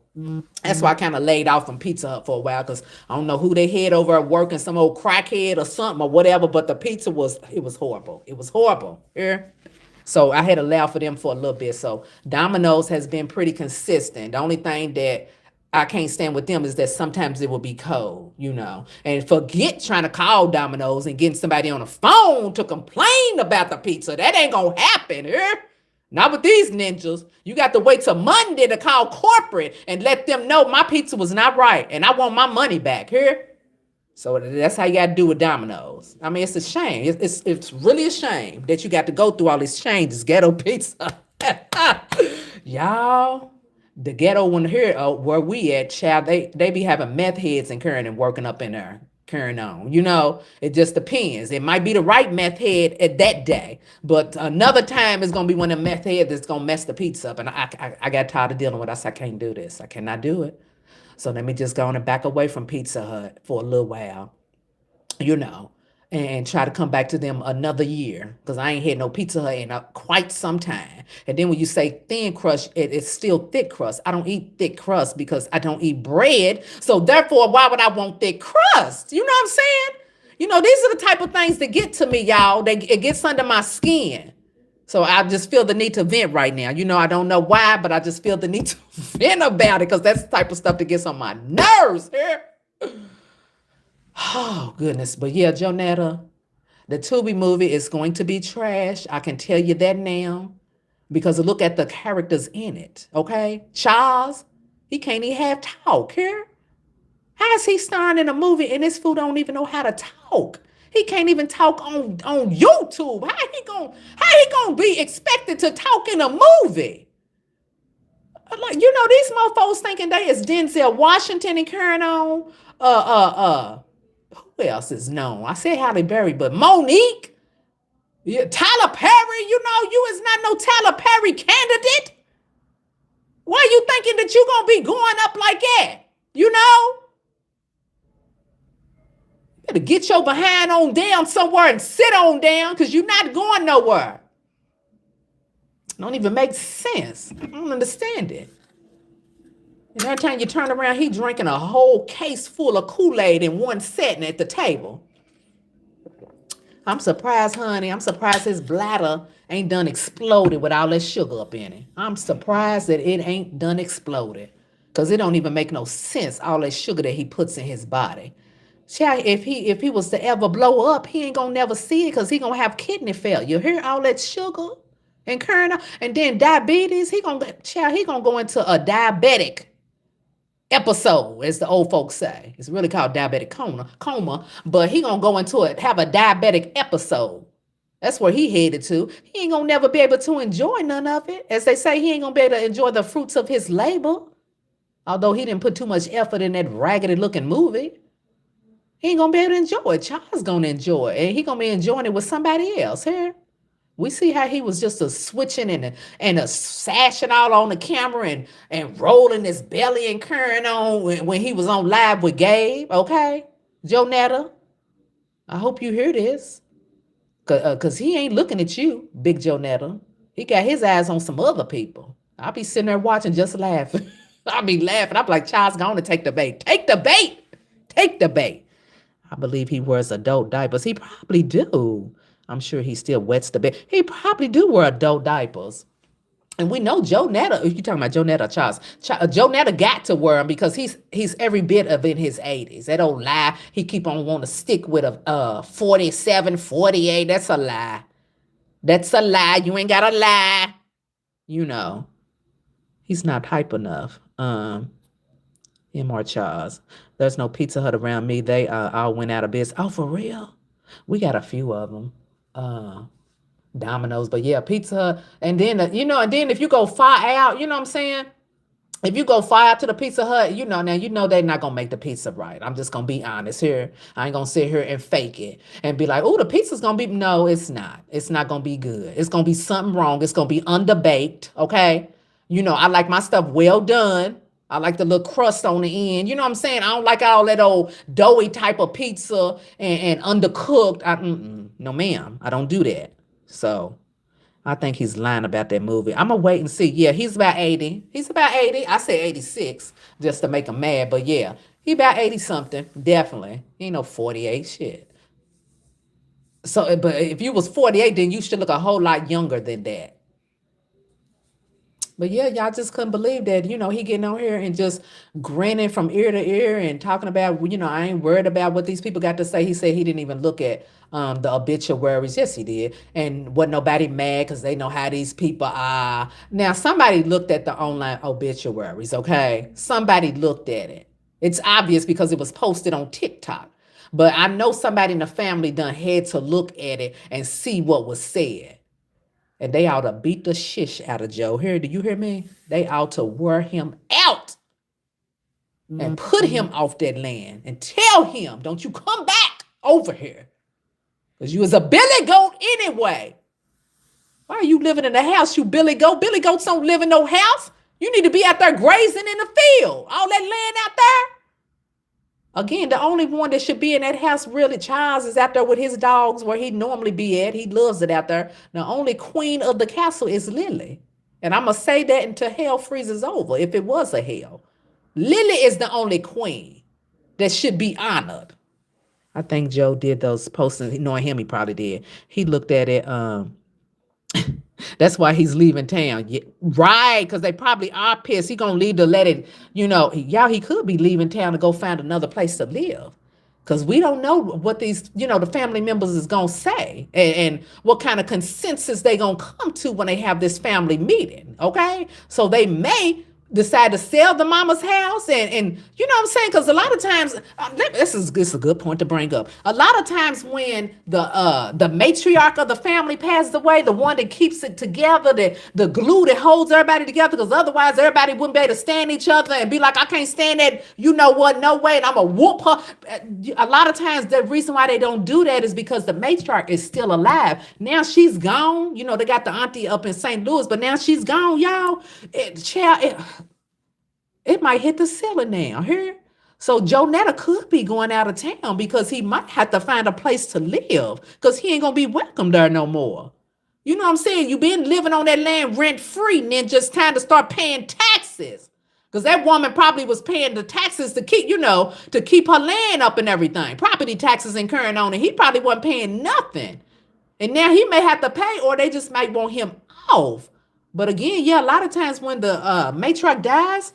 that's why I kind of laid off from Pizza Hut for a while because I don't know who they had over at work and some old crackhead or something or whatever, but the pizza was horrible. It was horrible. Here. So I had to allow for them for a little bit. So Domino's has been pretty consistent. The only thing that I can't stand with them is that sometimes it will be cold, you know. And forget trying to call Domino's and getting somebody on the phone to complain about the pizza. That ain't gonna happen here. Not with these ninjas. You got to wait till Monday to call corporate and let them know my pizza was not right and I want my money back here. So that's how you got to do with Domino's. I mean, it's a shame. It's really a shame that you got to go through all these changes. Ghetto pizza. Y'all, the ghetto one here where we at, child, they be having meth heads and and working up in there. Carrying on, you know, it just depends. It might be the right meth head at that day, but another time it's gonna be one of the meth heads that's gonna mess the pizza up. And I got tired of dealing with it. I said, I can't do this. I cannot do it. So let me just go on and back away from Pizza Hut for a little while, you know, and try to come back to them another year because I ain't had no Pizza Hut in quite some time. And then when you say thin crust, it's still thick crust. I don't eat thick crust because I don't eat bread. So therefore, why would I want thick crust? You know what I'm saying? You know, these are the type of things that get to me, y'all. It gets under my skin. So I just feel the need to vent right now. You know, I don't know why, but I just feel the need to vent about it because that's the type of stuff that gets on my nerves here. Oh, goodness. But yeah, Jonetta, the Tubi movie is going to be trash. I can tell you that now because look at the characters in it, okay? Charles, he can't even have talk here. How is he starring in a movie and this fool don't even know how to talk? He can't even talk on YouTube. How he gonna be expected to talk in a movie? Like, you know, these mofos thinking they is Denzel Washington and carrying on. Who else is known? I said Halle Berry, but Monique, yeah, Tyler Perry, you know, you is not no Tyler Perry candidate. Why you thinking that you gonna be going up like that? You know? You better get your behind on down somewhere and sit on down because you're not going nowhere. Don't even make sense. I don't understand it. And every time you turn around, he drinking a whole case full of Kool-Aid in one setting at the table. I'm surprised, honey. I'm surprised his bladder ain't done exploded with all that sugar up in it. I'm surprised that it ain't done exploded. Cause it don't even make no sense, all that sugar that he puts in his body. Child, if he was to ever blow up, he ain't gonna never see it because he gonna have kidney failure. Hear all that sugar and current, and then diabetes. He gonna go into a diabetic episode, as the old folks say. It's really called diabetic coma, but he gonna go into it, have a diabetic episode. That's where he headed to. He ain't gonna never be able to enjoy none of it. As they say, he ain't gonna be able to enjoy the fruits of his labor. Although he didn't put too much effort in that raggedy looking movie. He ain't gonna be able to enjoy it. Charles gonna enjoy it. And he gonna be enjoying it with somebody else here. We see how he was just a switching and a sashing out on the camera and rolling his belly and curring on when he was on live with Gabe. Okay, Jonetta, I hope you hear this, cause he ain't looking at you, Big Jonetta. He got his eyes on some other people. I'll be sitting there watching, just laughing. I'll be laughing. I'll be like, Charles, go on and take the bait. Take the bait. Take the bait. I believe he wears adult diapers. He probably do. I'm sure he still wets the bed. He probably do wear adult diapers. And we know Joe Netta, you talking about Joe Netta or Charles? Joe Netta got to wear them because he's every bit of in his 80s. That old lie, he keep on wanting to stick with a 47, 48. That's a lie. That's a lie. You ain't got to lie. You know, he's not hype enough. M.R. Charles. There's no Pizza Hut around me. They all went out of business. Oh, for real? We got a few of them. Domino's, but yeah, Pizza Hut. And then, and then if you go far out, you know what I'm saying? If you go far out to the Pizza Hut, now they're not gonna make the pizza right. I'm just gonna be honest here. I ain't gonna sit here and fake it and be like, oh, the pizza's gonna be. No, it's not. It's not gonna be good. It's gonna be something wrong. It's gonna be underbaked. Okay. I like my stuff well done. I like the little crust on the end. You know what I'm saying? I don't like all that old doughy type of pizza and undercooked. No, ma'am. I don't do that. So I think he's lying about that movie. I'm going to wait and see. Yeah, he's about 80. He's about 80. I say 86 just to make him mad. But yeah, he about 80 something. Definitely. He ain't no 48 shit. So, but if you was 48, then you should look a whole lot younger than that. But yeah, y'all just couldn't believe that, he getting on here and just grinning from ear to ear and talking about, I ain't worried about what these people got to say. He said he didn't even look at the obituaries. Yes, he did. And wasn't nobody mad because they know how these people are. Now, somebody looked at the online obituaries, okay? Somebody looked at it. It's obvious because it was posted on TikTok. But I know somebody in the family done had to look at it and see what was said. And they ought to beat the shish out of Joe. Here, do you hear me? They ought to wear him out and put him off that land and tell him, don't you come back over here. Because you was a billy goat anyway. Why are you living in a house, you billy goat? Billy goats don't live in no house. You need to be out there grazing in the field. All that land out there. Again, the only one that should be in that house, really, Charles, is out there with his dogs where he normally be at. He loves it out there. The only queen of the castle is Lily. And I'm going to say that until hell freezes over, if it was a hell. Lily is the only queen that should be honored. I think Joe did those postings. Knowing him, he probably did. He looked at it. That's why he's leaving town. Yeah, right, because they probably are pissed. He gonna leave to let it, he could be leaving town to go find another place to live. Because we don't know what these, the family members is gonna say and what kind of consensus they gonna come to when they have this family meeting. Okay. So they may decide to sell the mama's house and you know what I'm saying? Because a lot of times, this is a good point to bring up. A lot of times when the matriarch of the family passed away, the one that keeps it together, the glue that holds everybody together, because otherwise everybody wouldn't be able to stand each other and be like, I can't stand that, no way, and I'm a whoop her. A lot of times the reason why they don't do that is because the matriarch is still alive. Now she's gone. They got the auntie up in St. Louis, but now she's gone, y'all. It might hit the ceiling now here. So Joe Netta could be going out of town because he might have to find a place to live because he ain't going to be welcome there no more. You know what I'm saying? You've been living on that land rent free and then just time to start paying taxes. Because that woman probably was paying the taxes to keep, to keep her land up and everything. Property taxes incurring on it. He probably wasn't paying nothing. And now he may have to pay, or they just might want him off. But again, yeah, a lot of times when the matriarch dies,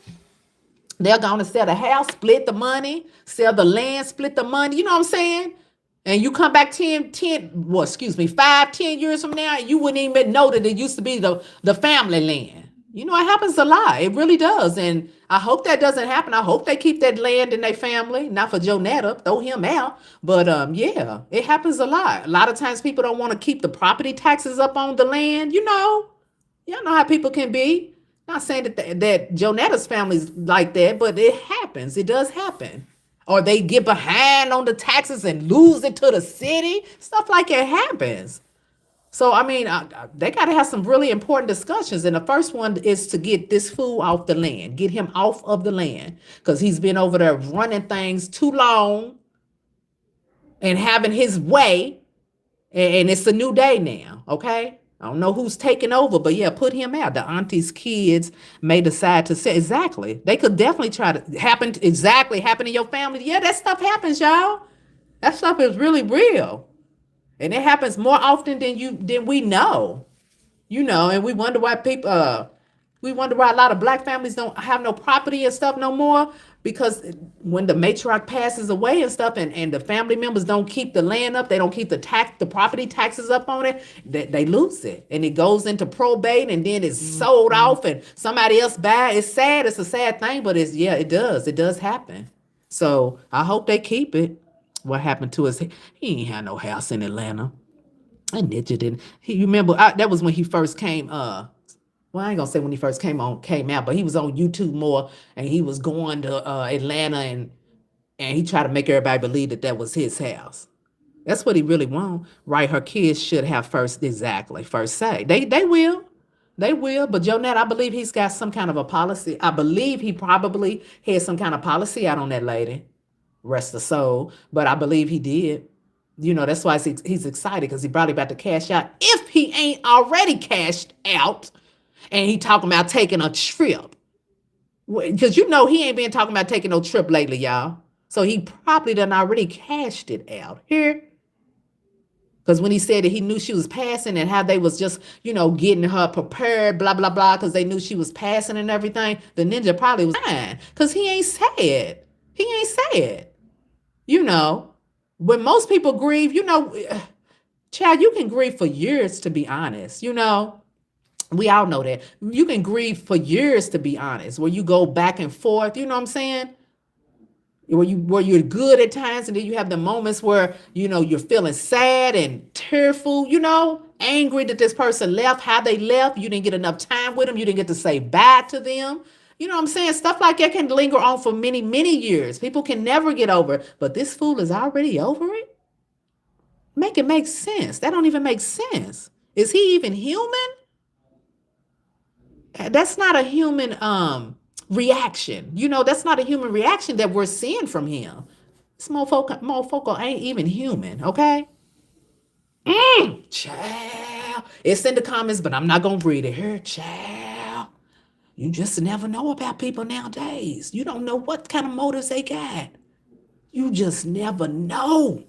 they're gonna sell the house, split the money, sell the land, split the money. You know what I'm saying? And you come back 5, 10 years from now, you wouldn't even know that it used to be the family land. It happens a lot. It really does. And I hope that doesn't happen. I hope they keep that land in their family. Not for Jonetta, throw him out. But yeah, it happens a lot. A lot of times people don't want to keep the property taxes up on the land. Y'all know how people can be. Not saying that Jonetta's family's like that, but it happens. It does happen. Or they get behind on the taxes and lose it to the city. Stuff like it happens. So, I mean, they got to have some really important discussions. And the first one is to get this fool off the land, get him off of the land, because he's been over there running things too long and having his way. And it's a new day now, okay? I don't know who's taking over, but yeah, put him out. The auntie's kids may decide to say, exactly. They could definitely try to happen in your family. Yeah, that stuff happens, y'all. That stuff is really real. And it happens more often than we know. And we wonder why a lot of black families don't have no property and stuff no more, because when the matriarch passes away and stuff, and the family members don't keep the land up, they don't keep the property taxes up on it, they lose it. And it goes into probate, and then it's sold off and somebody else buy it. It's sad. It's a sad thing, but it does. It does happen. So I hope they keep it. What happened to us? He ain't had no house in Atlanta. And Ninja didn't. You remember that was when he first came. Well, I ain't gonna say when he first came out, but he was on YouTube more, and he was going to Atlanta, and he tried to make everybody believe that was his house. That's what he really want, right? Her kids should have first say. They will. They will, but Jonette, I believe he's got some kind of a policy. I believe he probably had some kind of policy out on that lady. Rest the soul, but I believe he did. That's why he's excited, because he probably about to cash out, if he ain't already cashed out, and he talking about taking a trip. Because he ain't been talking about taking no trip lately, y'all. So he probably done already cashed it out here. Because when he said that he knew she was passing, and how they was just, getting her prepared, blah, blah, blah, because they knew she was passing and everything, the ninja probably was fine. Because he ain't said. He ain't said. When most people grieve, child, you can grieve for years, to be honest. We all know that. You can grieve for years, to be honest, where you go back and forth. You know what I'm saying? Where you're good at times, and then you have the moments where, you're feeling sad and tearful, angry that this person left, how they left. You didn't get enough time with them. You didn't get to say bye to them. You know what I'm saying? Stuff like that can linger on for many, many years. People can never get over it. But this fool is already over it? Make it make sense. That don't even make sense. Is he even human? That's not a human reaction. That's not a human reaction that we're seeing from him. This motherfucker ain't even human, okay? Child. It's in the comments, but I'm not going to read it here, child. You just never know about people nowadays. You don't know what kind of motives they got. You just never know.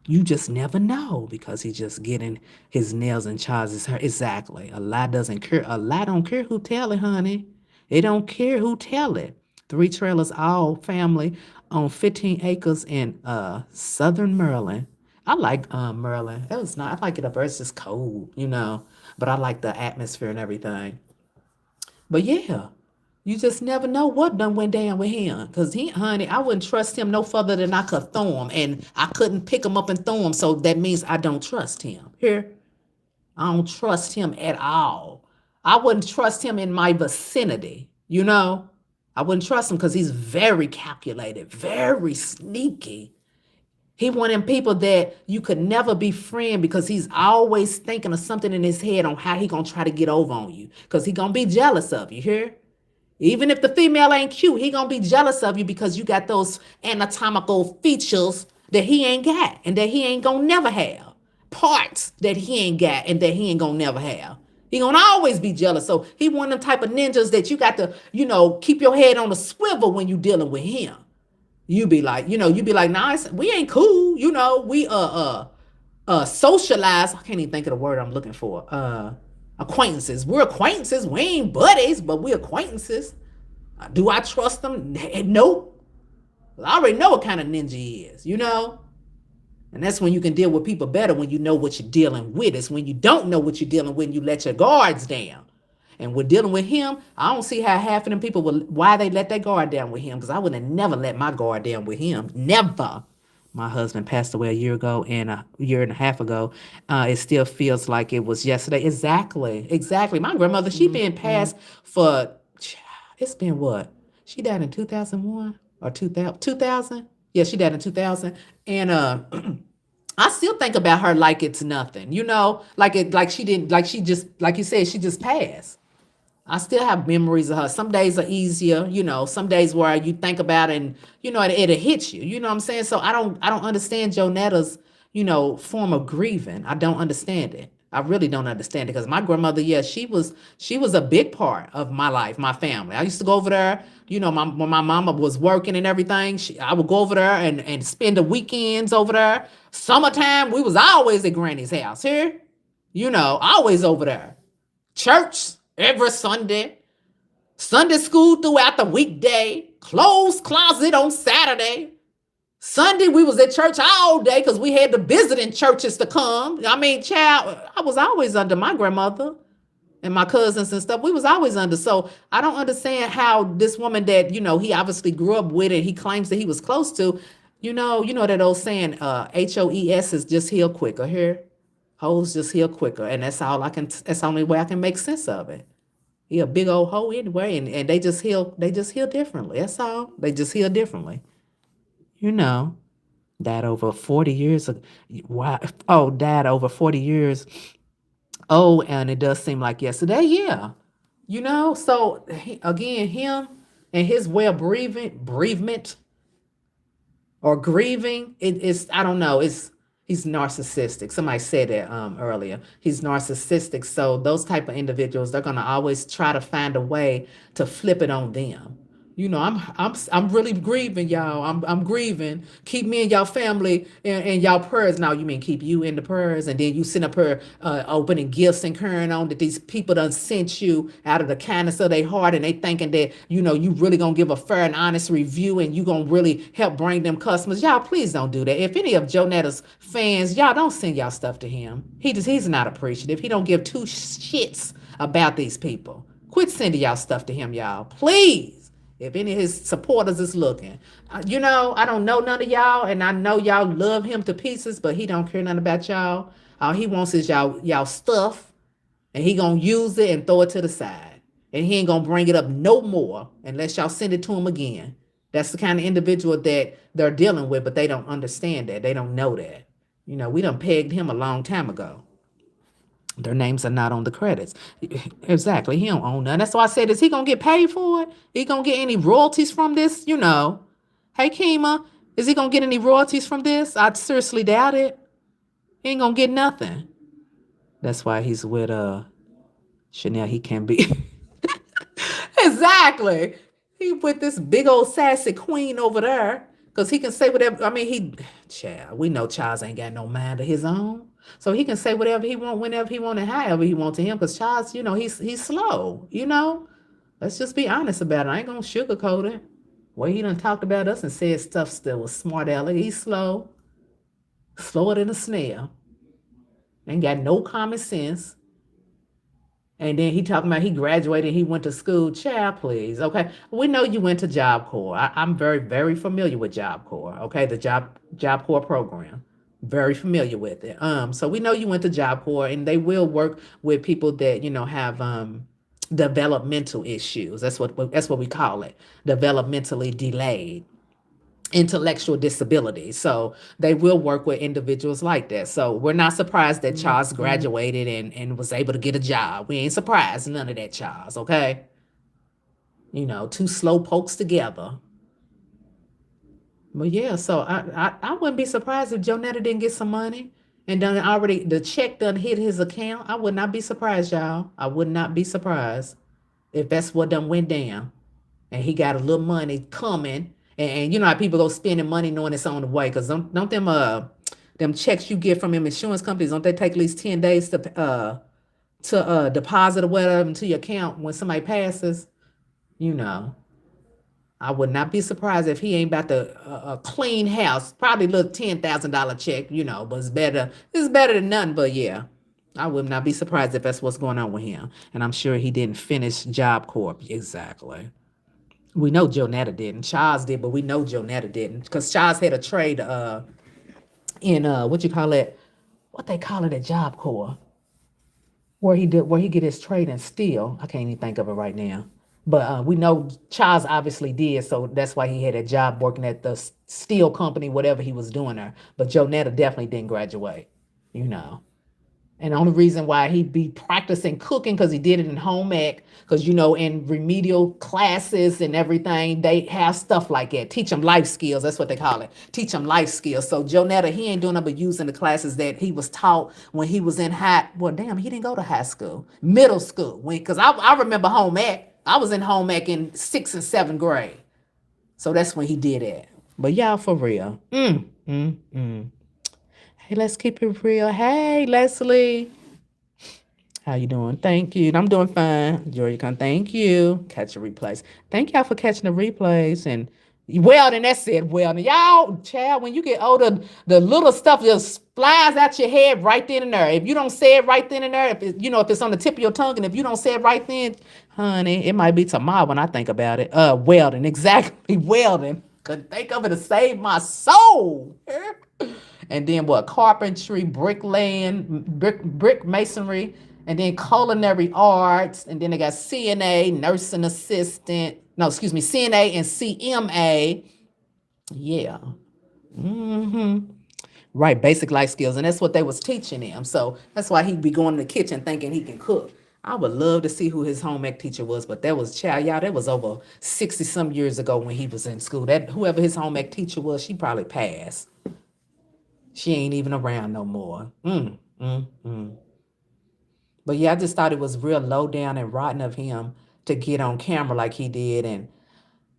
You just never know, because he's just getting his nails and charges her. Exactly. A lie doesn't care. A lie don't care who tell it, honey. It don't care who tell it. 3 trailers, all family, on 15 acres in southern Maryland. I like Maryland. It was not. I like it up there. It's just cold, but I like the atmosphere and everything. But yeah, you just never know what done went down with him. Because honey, I wouldn't trust him no further than I could throw him. And I couldn't pick him up and throw him. So that means I don't trust him. Here, I don't trust him at all. I wouldn't trust him in my vicinity, I wouldn't trust him, because he's very calculated, very sneaky. He one of them people that you could never be friend, because he's always thinking of something in his head on how he gonna try to get over on you, because he gonna be jealous of you, hear? Even if the female ain't cute, he gonna be jealous of you because you got those anatomical features that he ain't got and that he ain't gonna never have. Parts that he ain't got and that he ain't gonna never have. He gonna always be jealous. So he one of them type of ninjas that you got to, keep your head on a swivel when you dealing with him. You be like, nah, we ain't cool. We socialize. I can't even think of the word I'm looking for. Acquaintances. We're acquaintances. We ain't buddies, but we acquaintances. Do I trust them? Nope. I already know what kind of ninja he is. And that's when you can deal with people better, when you know what you're dealing with. It's when you don't know what you're dealing with and you let your guards down. And we're dealing with him. I don't see how half of them people why they let their guard down with him, because I would have never let my guard down with him. Never. My husband passed away a year ago and a year and a half ago. It still feels like it was yesterday. Exactly. Exactly. My grandmother, she been passed for, it's been what? She died in 2001 or 2000? Yeah, she died in 2000. And I still think about her like it's nothing, like she didn't, like she just, like you said, she just passed. I still have memories of her. Some days are easier, some days where you think about it and, it'll hit you. You know what I'm saying? So I don't understand Jonetta's, form of grieving. I don't understand it. I really don't understand it, because my grandmother, yeah, she was a big part of my life, my family. I used to go over there, when my mama was working and everything. I would go over there and spend the weekends over there. Summertime, we was always at Granny's house here, always over there. Church every Sunday, Sunday school throughout the weekday, closed closet on Saturday. Sunday, we was at church all day because we had the visiting churches to come. I mean, child, I was always under my grandmother and my cousins and stuff. We was always under. So I don't understand how this woman that, he obviously grew up with and he claims that he was close to, you know that old saying, HOES is just heal quicker here. Hoes just heal quicker. And that's the only way I can make sense of it. He a big old hoe anyway, and they just heal differently. That's all. They just heal differently. You know, died over 40 years ago. Wow. Oh, died over 40 years. Oh, and it does seem like yesterday. Yeah. So again, him and his way of bereavement or grieving, it's, I don't know, he's narcissistic. Somebody said that earlier. He's narcissistic. So those type of individuals, they're gonna always try to find a way to flip it on them. I'm really grieving, y'all. I'm grieving. Keep me and y'all family in y'all prayers. Now you mean keep you in the prayers, and then you send up her opening gifts and carrying on that these people done sent you out of the kindness of their heart, and they thinking that you really gonna give a fair and honest review, and you gonna really help bring them customers. Y'all, please don't do that. If any of Jonetta's fans, y'all don't send y'all stuff to him. He's not appreciative. He don't give two shits about these people. Quit sending y'all stuff to him, y'all. Please. If any of his supporters is looking, I don't know none of y'all, and I know y'all love him to pieces, but he don't care nothing about y'all. All he wants is y'all stuff, and he gonna use it and throw it to the side, and he ain't gonna bring it up no more unless y'all send it to him again. That's the kind of individual that they're dealing with, but they don't understand that. They don't know that. We done pegged him a long time ago. Their names are not on the credits. Exactly. He don't own none. That's why I said, is he gonna get paid for it? He gonna get any royalties from this? Hey Kima, is he gonna get any royalties from this? I seriously doubt it. He ain't gonna get nothing. That's why he's with Chanel. He can be exactly. He with this big old sassy queen over there. Cause he can say whatever. I mean, child. We know Charles ain't got no mind of his own, so he can say whatever he want, whenever he want, and however he want to him. Cause Charles, he's slow. Let's just be honest about it. I ain't gonna sugarcoat it. Well, he done talked about us and said stuff that was smart aleck. He's slow, slower than a snail. Ain't got no common sense. And then he talking about he graduated, he went to school. Child, please. Okay. We know you went to Job Corps. I'm very, very familiar with Job Corps. Okay. The Job Corps program. Very familiar with it. So we know you went to Job Corps, and they will work with people that, have developmental issues. That's what we call it. Developmentally delayed. Intellectual disability. So they will work with individuals like that. So we're not surprised that Charles graduated and was able to get a job. We ain't surprised, none of that, Charles, okay? Two slow pokes together. But yeah, so I wouldn't be surprised if Jonetta didn't get some money. and done already the check done hit his account. I would not be surprised, y'all. I would not be surprised if that's what done went down. And he got a little money coming. And you know how people go spending money knowing it's on the way. Cause don't them checks you get from them insurance companies, don't they take at least 10 days to deposit or whatever into your account when somebody passes? You know. I would not be surprised if he ain't about to clean house. Probably a little $10,000 check, you know, but it's better. It's better than nothing. But yeah, I would not be surprised if that's what's going on with him. And I'm sure he didn't finish Job Corp. Exactly. We know Jonetta didn't. Charles did, but we know Jonetta didn't because Charles had a trade in what you call it? What they call it at Job Corps, where he get his trade in steel. I can't even think of it right now. But we know Charles obviously did, so that's why he had a job working at the steel company, whatever he was doing there. But Jonetta definitely didn't graduate, you know. And the only reason why he'd be practicing cooking because he did it in home ec, because you know, in remedial classes and everything, they have stuff like that. Teach them life skills. That's what they call it. Teach them life skills. So Jonetta, he ain't doing nothing but using the classes that he was taught when he was in well, damn, he didn't go to high school, middle school. Because I remember home ec. I was in home ec in 6th and 7th grade. So that's when he did it. But y'all, for real. Hey, let's keep it real. Hey, Leslie. How you doing? Thank you. I'm doing fine. Joy, come. Thank you. Catch the replays. Thank y'all for catching the replays. And Weldon, that's it. Weldon, y'all, child, when you get older, the little stuff just flies out your head right then and there. If you don't say it right then and there, if it, you know, if it's on the tip of your tongue, and if you don't say it right then, honey, it might be tomorrow when I think about it. Weldon, exactly. Weldon. Couldn't think of it to save my soul. And then what? Carpentry, bricklaying, brick masonry, and then culinary arts, and then they got CNA, nursing assistant. No, excuse me, CNA and CMA. Yeah. Right, basic life skills, and that's what they was teaching him. So that's why he'd be going to the kitchen thinking he can cook. I would love to see who his home ec teacher was, but that was child, y'all. That was over 60 some years ago when he was in school. That whoever his home ec teacher was, she probably passed. She ain't even around no more. But yeah, I just thought it was real low down and rotten of him to get on camera like he did. And,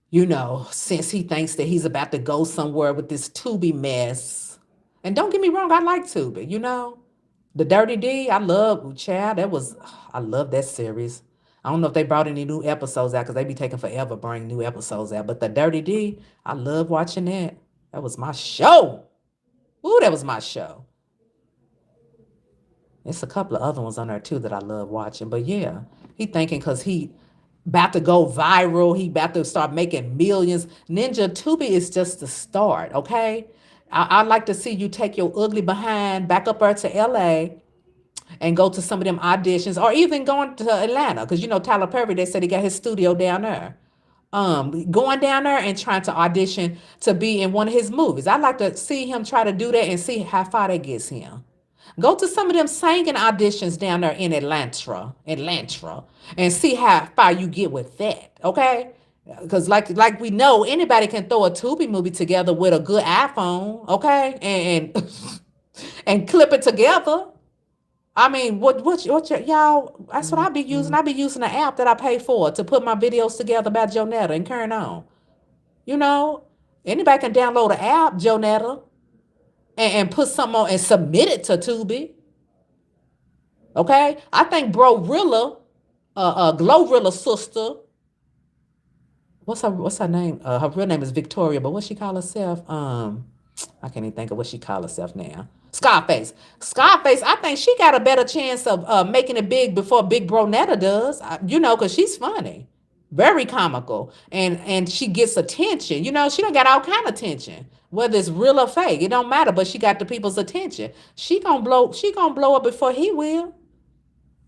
you know, since he thinks that he's about to go somewhere with this Tubi mess. And don't get me wrong, I like Tubi, you know. The Dirty D, I love, child, I love that series. I don't know if they brought any new episodes out because they be taking forever to bring new episodes out. But the Dirty D, I love watching that. That was my show. Ooh, that was my show. It's a couple of other ones on there too that I love watching. But yeah, he thinking because he about to go viral, he about to start making millions. Ninja Tubi is just the start, okay? I'd like to see you take your ugly behind back up there to LA and go to some of them auditions, or even going to Atlanta, because you know Tyler Perry, they said he got his studio down there. Going down there and trying to audition to be in one of his movies. I'd like to see him try to do that and see how far that gets him. Go to some of them singing auditions down there in Atlanta, and see how far you get with that, okay? Because like we know, anybody can throw a Tubi movie together with a good iPhone, okay, and and clip it together. I mean, what y'all? That's what I be using. I be using the app that I pay for to put my videos together about Jonetta and carrying on. You know, anybody can download the app, Jonetta, and put something on and submit it to Tubi. Okay, I think Bro Rilla, Glorilla sister. What's her name? Her real name is Victoria, but what she call herself? I can't even think of what she call herself now. Scarface. Scarface, I think she got a better chance of making it big before Big Bro Netta does. You know, because she's funny. Very comical. And she gets attention. You know, she don't got all kind of attention. Whether it's real or fake, it don't matter, but she got the people's attention. She gonna blow up before he will.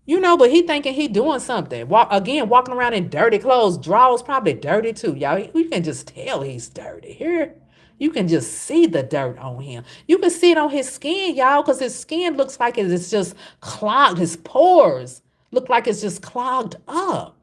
You know, but he thinking he doing something. Walking around in dirty clothes. Drawers probably dirty too, y'all. You can just tell he's dirty. Here, you can just see the dirt on him. You can see it on his skin, y'all, because his skin looks like it's just clogged. His pores look like it's just clogged up.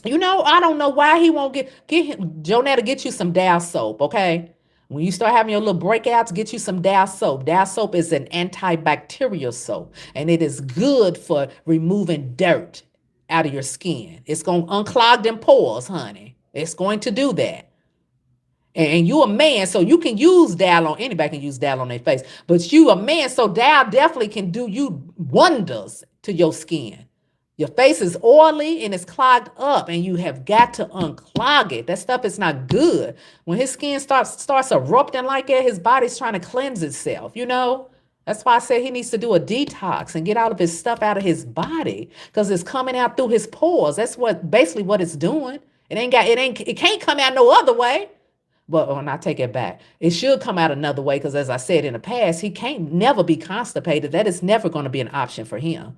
You know, I don't know why he won't get him, Jonetta, get you some Dow soap, okay? When you start having your little breakouts, get you some Dial soap. Dial soap is an antibacterial soap, and it is good for removing dirt out of your skin. It's going to unclog them pores, honey. It's going to do that. And you a man, so you can use Dial on anybody can use Dial on their face, but you a man, so Dial definitely can do you wonders to your skin. Your face is oily and it's clogged up, and you have got to unclog it. That stuff is not good. When his skin starts erupting like that, his body's trying to cleanse itself, you know? That's why I said he needs to do a detox and get all of his stuff out of his body, because it's coming out through his pores. That's basically what it's doing. It can't come out no other way. But when I take it back, it should come out another way, because as I said in the past, he can't never be constipated. That is never going to be an option for him.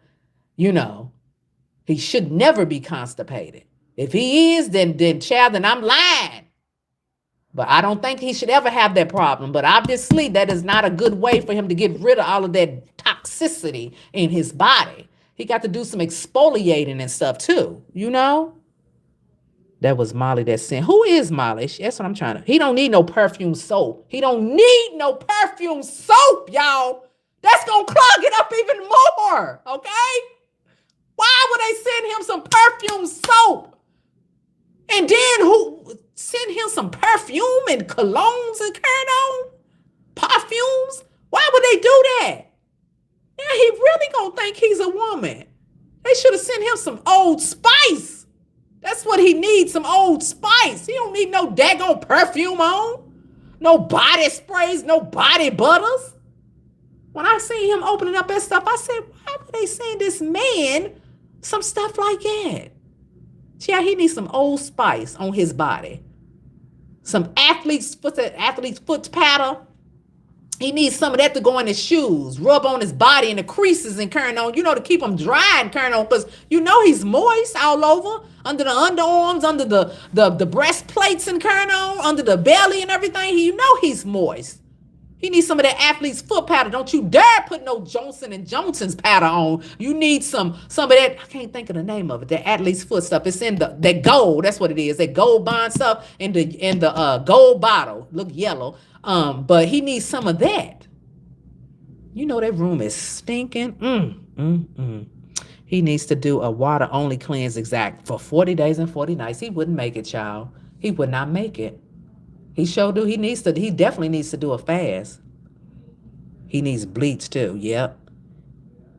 You know, he should never be constipated. If he is, then child, then I'm lying. But I don't think he should ever have that problem. But obviously, that is not a good way for him to get rid of all of that toxicity in his body. He got to do some exfoliating and stuff too, you know? That was Molly that sent. Who is Molly? That's what I'm trying to. He don't need no perfume soap. He don't need no perfume soap, y'all. That's going to clog it up even more, okay? Why would they send him some perfume soap? And then who send him some perfume and colognes and cologne? Perfumes? Why would they do that? Yeah, he really going to think he's a woman. They should have sent him some Old Spice. That's what he needs, some Old Spice. He don't need no daggone perfume on. No body sprays, no body butters. When I seen him opening up that stuff, I said, why would they send this man some stuff like that? Yeah, he needs some Old Spice on his body. Some athlete's foot powder. He needs some of that to go in his shoes, rub on his body and the creases and curling on, you know, to keep him dry and curling on, because you know he's moist all over, under the underarms, under the breastplates and curling on, under the belly and everything. You know he's moist. He needs some of that athlete's foot powder. Don't you dare put no Johnson & Johnson's powder on. You need some of that. I can't think of the name of it. That athlete's foot stuff. It's in that gold. That's what it is. That gold bond stuff in the gold bottle. Look yellow. But he needs some of that. You know that room is stinking. He needs to do a water only cleanse exact for 40 days and 40 nights. He wouldn't make it, child. He would not make it. He definitely needs to do a fast. He needs bleach too. Yep.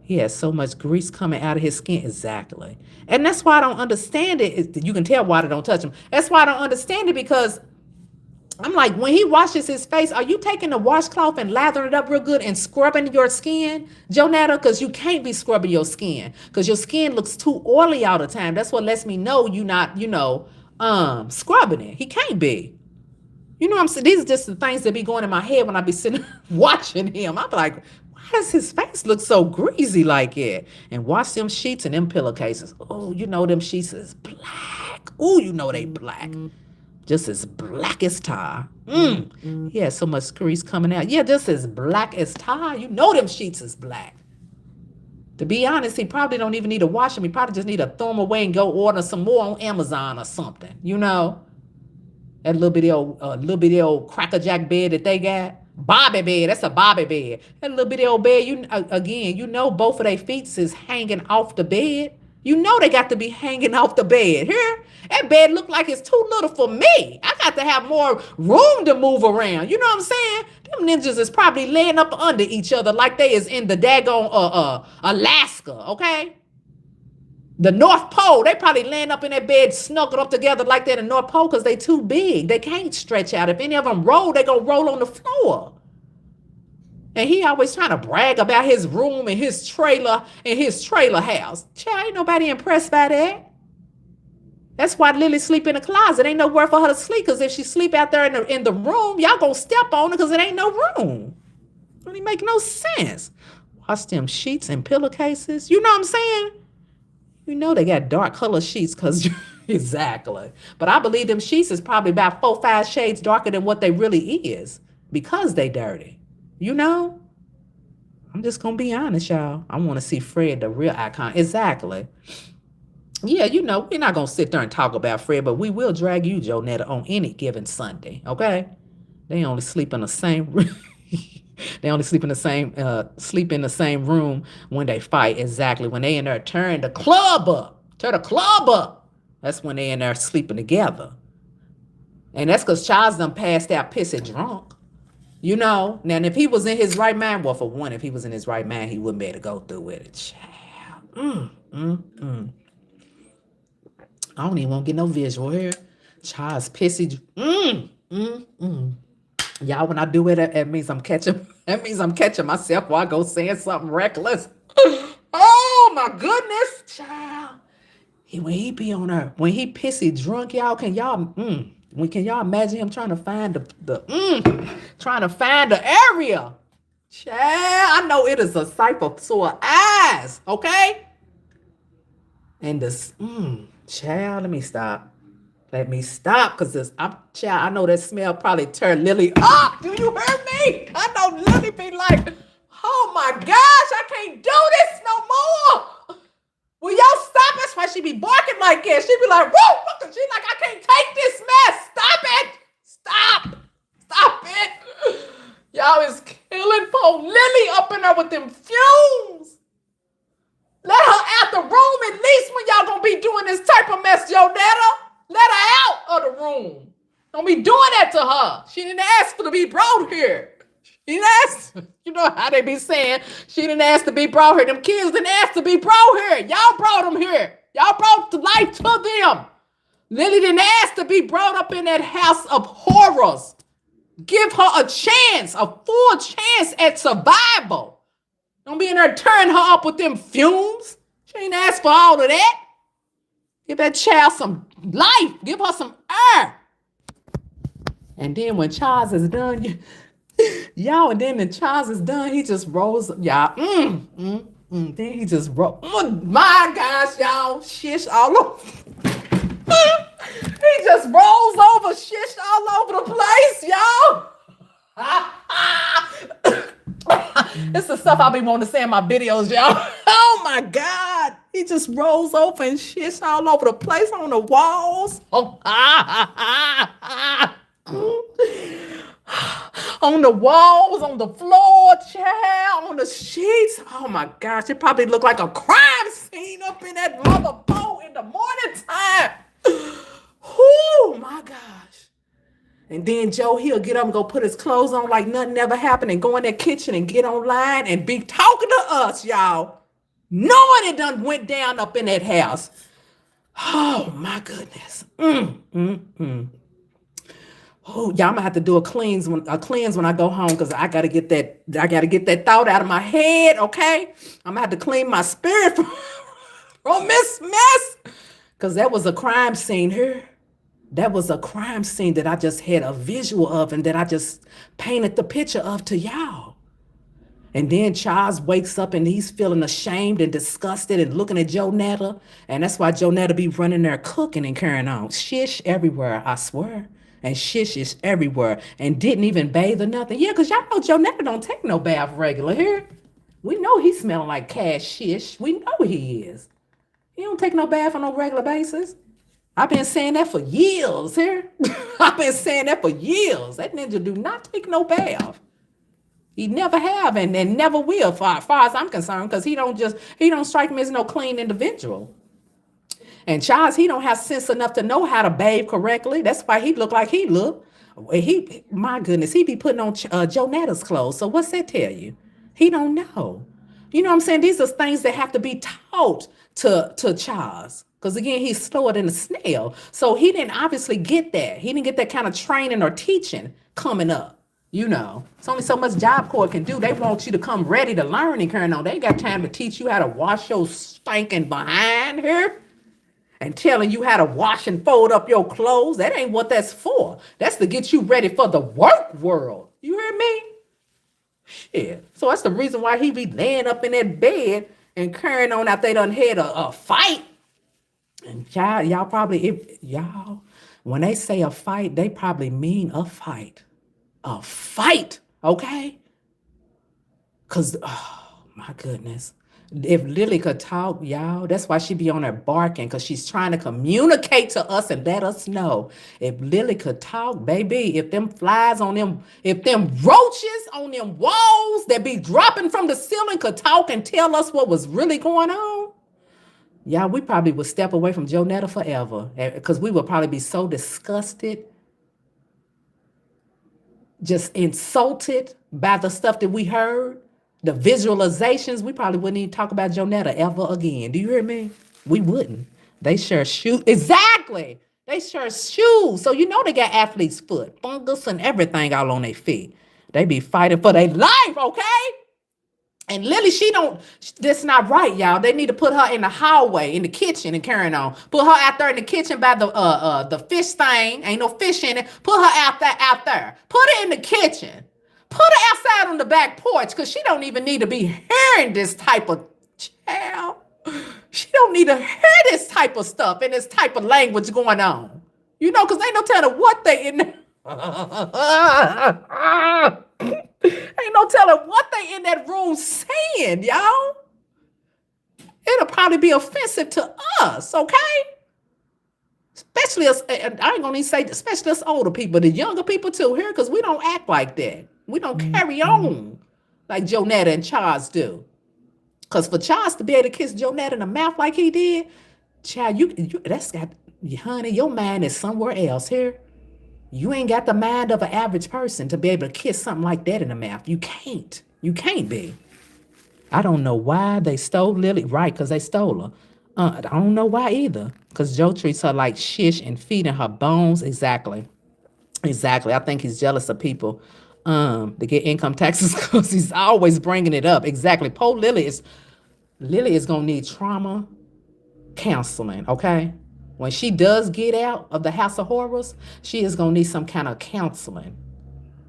He has so much grease coming out of his skin. Exactly. And that's why I don't understand it. You can tell water don't touch him. That's why I don't understand it, because I'm like, when he washes his face, are you taking the washcloth and lathering it up real good and scrubbing your skin, Jonetta? Because you can't be scrubbing your skin, because your skin looks too oily all the time. That's what lets me know you're not, scrubbing it. He can't be. You know what I'm saying? These are just the things that be going in my head when I be sitting watching him. I'm like, why does his face look so greasy like it? And watch them sheets and them pillowcases. Oh, you know them sheets is black. Oh, you know they black. Just as black as tar. He has so much grease coming out. Yeah, just as black as tar. You know them sheets is black. To be honest, he probably don't even need to wash them. He probably just need to throw them away and go order some more on Amazon or something, you know? That little bitty old crackerjack bed that they got. Bobby bed. That's a Bobby bed. That little bitty old bed, you know both of their feet is hanging off the bed. You know they got to be hanging off the bed. Here, that bed look like it's too little for me. I got to have more room to move around. You know what I'm saying? Them ninjas is probably laying up under each other like they is in the daggone Alaska, okay? The North Pole, they probably laying up in that bed, snuggled up together like that in the North Pole, because they too big. They can't stretch out. If any of them roll, they gonna roll on the floor. And he always trying to brag about his room and his trailer house. Child, ain't nobody impressed by that. That's why Lily sleep in the closet. Ain't nowhere for her to sleep, because if she sleep out there in the room, y'all gonna step on her, because it ain't no room. Don't even make no sense. Watch them sheets and pillowcases. You know what I'm saying? You know they got dark color sheets, because exactly. But I believe them sheets is probably about 4-5 shades darker than what they really is, because they dirty. You know? I'm just going to be honest, y'all. I want to see Fred, the real icon. Exactly. Yeah, you know, we're not going to sit there and talk about Fred, but we will drag you, Jonetta, on any given Sunday, okay? They only sleep in the same room. They only sleep in the same room when they fight. Exactly. When they in there turn the club up. Turn the club up. That's when they in there sleeping together. And that's because Charles done passed out pissing drunk. You know, now if he was in his right mind, well, for one, if he was in his right mind, he wouldn't be able to go through with it. Child. I don't even want to get no visual here. Charles pissy. Y'all, when I do it, it means I'm catching. That means I'm catching myself while I go saying something reckless. Oh my goodness, child. When he be on her, when he pissy drunk, y'all, can y'all imagine him trying to find trying to find the area? Child, I know it is a sight for sore eyes, okay? And this, child, let me stop. Because child, I know that smell probably turned Lily up. Do you hear me? I know Lily be like, oh my gosh, I can't do this no more. Will y'all stop? That's why she be barking like that. She be like, whoa, she like, I can't take this mess. Stop it. Stop it. Y'all is killing poor Lily up in there with them fumes. Let her out the room at least when y'all gonna be doing this type of mess, Jonetta. Let her out of the room. Don't be doing that to her. She didn't ask for to be brought here. She didn't ask. You know how they be saying, she didn't ask to be brought here. Them kids didn't ask to be brought here. Y'all brought them here. Y'all brought the life to them. Lily didn't ask to be brought up in that house of horrors. Give her a chance, a full chance at survival. Don't be in there tearing her up with them fumes. She ain't asked for all of that. Give that child some life. Give her some air. And then when Charles is done, y'all, and then when Charles is done, he just rolls, y'all. Then he just rolls. Oh my gosh, y'all. Shish all over. He just rolls over, shish all over the place, y'all. It's the stuff I be wanting to say in my videos, y'all. Oh my God. He just rolls over and shits all over the place on the walls. On the walls, on the floor, child, on the sheets. Oh my gosh, it probably looked like a crime scene up in that mother boat in the morning time. Oh my gosh. And then Joe, he'll get up and go put his clothes on like nothing ever happened and go in that kitchen and get online and be talking to us, y'all. Knowing it done went down up in that house. Oh my goodness. Oh, y'all, I'm gonna have to do a cleanse when I go home because I gotta get that thought out of my head, okay? I'm gonna have to clean my spirit from this mess. Because that was a crime scene here. That was a crime scene that I just had a visual of and that I just painted the picture of to y'all. And then Charles wakes up and he's feeling ashamed and disgusted and looking at Jonetta. And that's why Jonetta be running there cooking and carrying on. Shish everywhere, I swear. And shish is everywhere. And didn't even bathe or nothing. Yeah, because y'all know Jonetta don't take no bath regular here. We know he's smelling like cash shish. We know he is. He don't take no bath on no regular basis. I've been saying that for years here. I've been saying that for years. That ninja do not take no bath. He never have and never will, far as I'm concerned, because he don't strike me as no clean individual. And Charles, he don't have sense enough to know how to bathe correctly. That's why he look like he look. My goodness, he be putting on Jonetta's clothes. So what's that tell you? He don't know. You know what I'm saying? These are things that have to be taught to Charles. Because again, he's slower than a snail. So he didn't obviously get that. He didn't get that kind of training or teaching coming up. You know, it's only so much Job Corps can do. They want you to come ready to learn and carry on. They ain't got time to teach you how to wash your stinking behind here and telling you how to wash and fold up your clothes. That ain't what that's for. That's to get you ready for the work world. You hear me? Shit. So that's the reason why he be laying up in that bed and carrying on after they done had a fight. And y'all probably, when they say a fight, they probably mean a fight. A fight, okay? Because, oh, my goodness. If Lily could talk, y'all, that's why she be on there barking, because she's trying to communicate to us and let us know. If Lily could talk, baby, if them flies on them, if them roaches on them walls that be dropping from the ceiling could talk and tell us what was really going on, yeah, we probably would step away from Jonetta forever, because we would probably be so disgusted, just insulted by the stuff that we heard, the visualizations. We probably wouldn't even talk about Jonetta ever again. Do you hear me? We wouldn't. They sure shoot. Exactly. They sure shoes. So you know they got athlete's foot, fungus and everything all on their feet. They be fighting for their life, okay? And Lily, she don't, that's not right, y'all. They need to put her in the hallway, in the kitchen and carrying on. Put her out there in the kitchen by the fish thing. Ain't no fish in it. Put her out there. Put her in the kitchen. Put her outside on the back porch, because she don't even need to be hearing this type of child. She don't need to hear this type of stuff and this type of language going on. You know, because ain't no telling what they in there. Ain't no telling what they in that room saying, y'all. It'll probably be offensive to us, okay? Especially us, I ain't gonna even say, especially us older people, the younger people too here, because we don't act like that. We don't carry on like Jonetta and Charles do. Because for Charles to be able to kiss Jonetta in the mouth like he did, child, you that's got, honey, your mind is somewhere else here. You ain't got the mind of an average person to be able to kiss something like that in the mouth. You can't. You can't be. I don't know why they stole Lily. Right, because they stole her. I don't know why either. Because Joe treats her like shish and feeding her bones. Exactly. Exactly. I think he's jealous of people to get income taxes, because he's always bringing it up. Exactly. Poor Lily is going to need trauma counseling, okay? When she does get out of the House of Horrors, she is going to need some kind of counseling,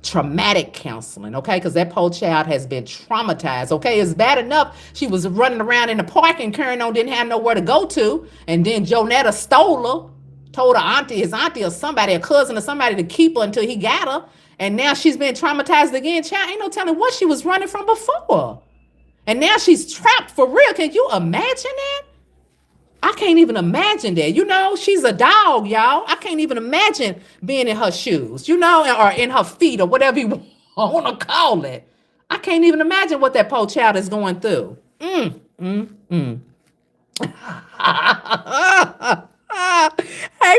traumatic counseling, okay? Because that poor child has been traumatized, okay? It's bad enough she was running around in the park and carrying on, didn't have nowhere to go to, and then Jonetta stole her, told her auntie, his auntie or somebody, a cousin or somebody, to keep her until he got her, and now she's been traumatized again. Child, ain't no telling what she was running from before. And now she's trapped for real. Can you imagine that? I can't even imagine that. You know, she's a dog, y'all. I can't even imagine being in her shoes, you know, or in her feet, or whatever you want to call it. I can't even imagine what that poor child is going through. Hey,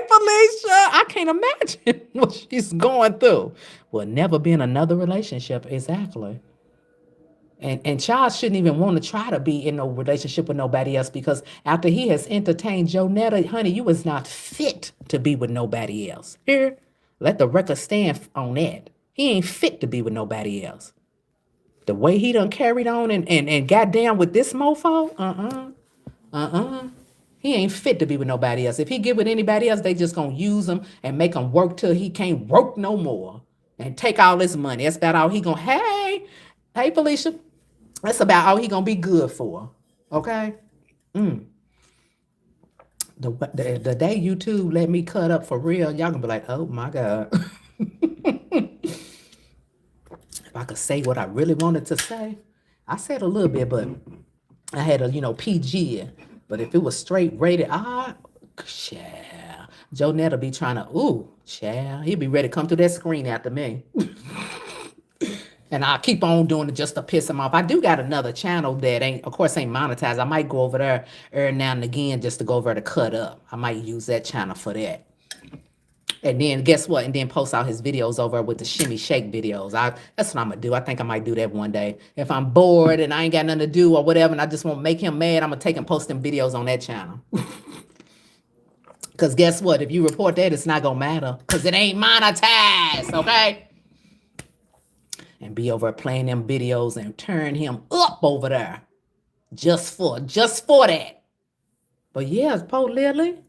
Felicia, I can't imagine what she's going through. Will never be in another relationship. Exactly. And Charles shouldn't even want to try to be in no relationship with nobody else, because after he has entertained Jonetta, honey, you was not fit to be with nobody else. Here, let the record stand on that. He ain't fit to be with nobody else. The way he done carried on and got down with this mofo, he ain't fit to be with nobody else. If he get with anybody else, they just gonna use him and make him work till he can't work no more and take all his money. That's about all he gonna, hey, Felicia, that's about all he gonna be good for. Okay? The day YouTube let me cut up for real, y'all gonna be like, oh my God. If I could say what I really wanted to say, I said a little bit, but I had a PG it. But if it was straight rated R, child, Jonetta be trying to, child, he'd be ready to come through that screen after me. And I'll keep on doing it just to piss him off. I do got another channel that ain't monetized. I might go over there every now and again just to go over there to cut up. I might use that channel for that. And then guess what? And then post out his videos over with the shimmy shake videos. That's what I'm gonna do. I think I might do that one day. If I'm bored and I ain't got nothing to do or whatever, and I just want to make him mad, I'm gonna take and post them videos on that channel. Because guess what? If you report that, it's not gonna matter, because it ain't monetized, okay? And be over playing them videos and turn him up over there. Just for that. But yeah, poor Lily.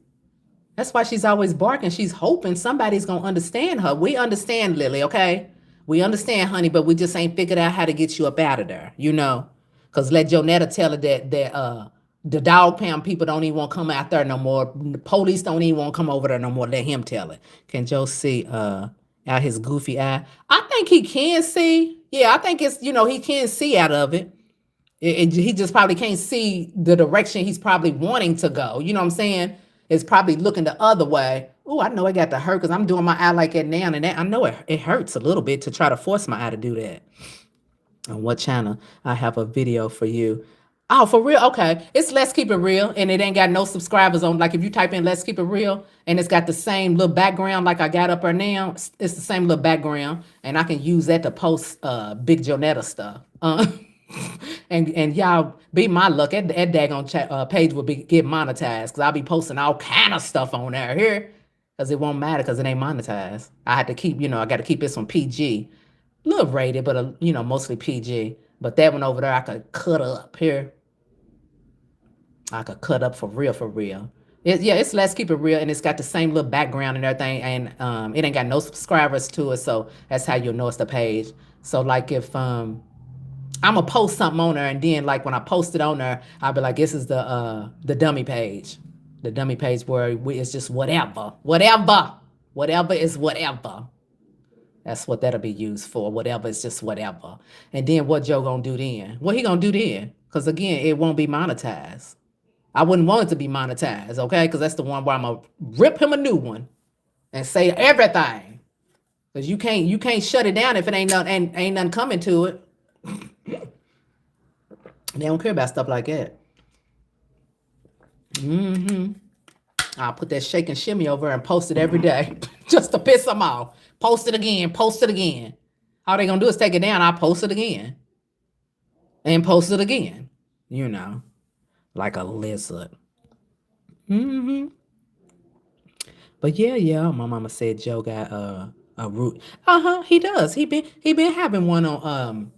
That's why she's always barking. She's hoping somebody's gonna understand her. We understand, Lily, okay? We understand, honey, but we just ain't figured out how to get you up out of there, Because let Jonetta tell her that the dog pound people don't even want to come out there no more. The police don't even want to come over there no more. Let him tell it. Can Joe see out his goofy eye? I think he can see. Yeah, I think it's, he can see out of it. He just probably can't see the direction he's probably wanting to go. You know what I'm saying? It's probably looking the other way. Oh, I know I got to hurt because I'm doing my eye like that now, and that, I know it hurts a little bit to try to force my eye to do that. On what channel? I have a video for you. Oh, for real? Okay. It's Let's Keep It Real, and it ain't got no subscribers on. Like if you type in Let's Keep It Real, and it's got the same little background like I got up there now, it's the same little background, and I can use that to post Big Jonetta stuff. And y'all beat my luck. That daggone page will get monetized because I'll be posting all kind of stuff on there here because it won't matter because it ain't monetized. I had to keep, I got to keep this on PG. A little rated, but, mostly PG. But that one over there, I could cut up here. I could cut up for real, for real. It's Let's Keep It Real, and it's got the same little background and everything, and it ain't got no subscribers to it, so that's how you'll know it's the page. So, like, if I'm gonna post something on there, and then, like, when I post it on there, I'll be like, this is the dummy page. The dummy page where it's just whatever. Whatever is whatever. That's what that'll be used for. Whatever is just whatever. And then what Joe gonna do then? What he gonna do then? Because again, it won't be monetized. I wouldn't want it to be monetized, okay? Because that's the one where I'm gonna rip him a new one and say everything. Because you can't shut it down if it ain't nothing coming to it. They don't care about stuff like that. I'll put that shake and shimmy over and post it every day just to piss them off. Post it again. All they gonna do is take it down. I'll post it again. And post it again. Like a lizard. But yeah, my mama said Joe got a root. He does. He been having one on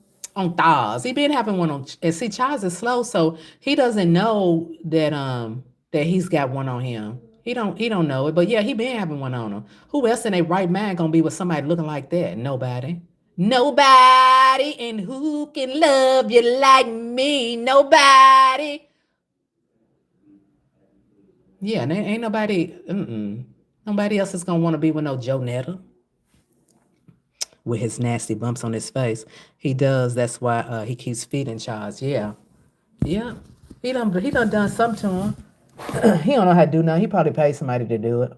Thars. He been having one on, and see, Charles is slow, so he doesn't know that he's got one on him. He don't know it, but yeah, he been having one on him. Who else in their right mind gonna be with somebody looking like that? Nobody. And who can love you like me? Nobody. Yeah, and ain't nobody. Nobody else is gonna want to be with no Jonetta with his nasty bumps on his face. He does. That's why he keeps feeding Charles. Yeah. He done something to him. He don't know how to do nothing. He probably paid somebody to do it.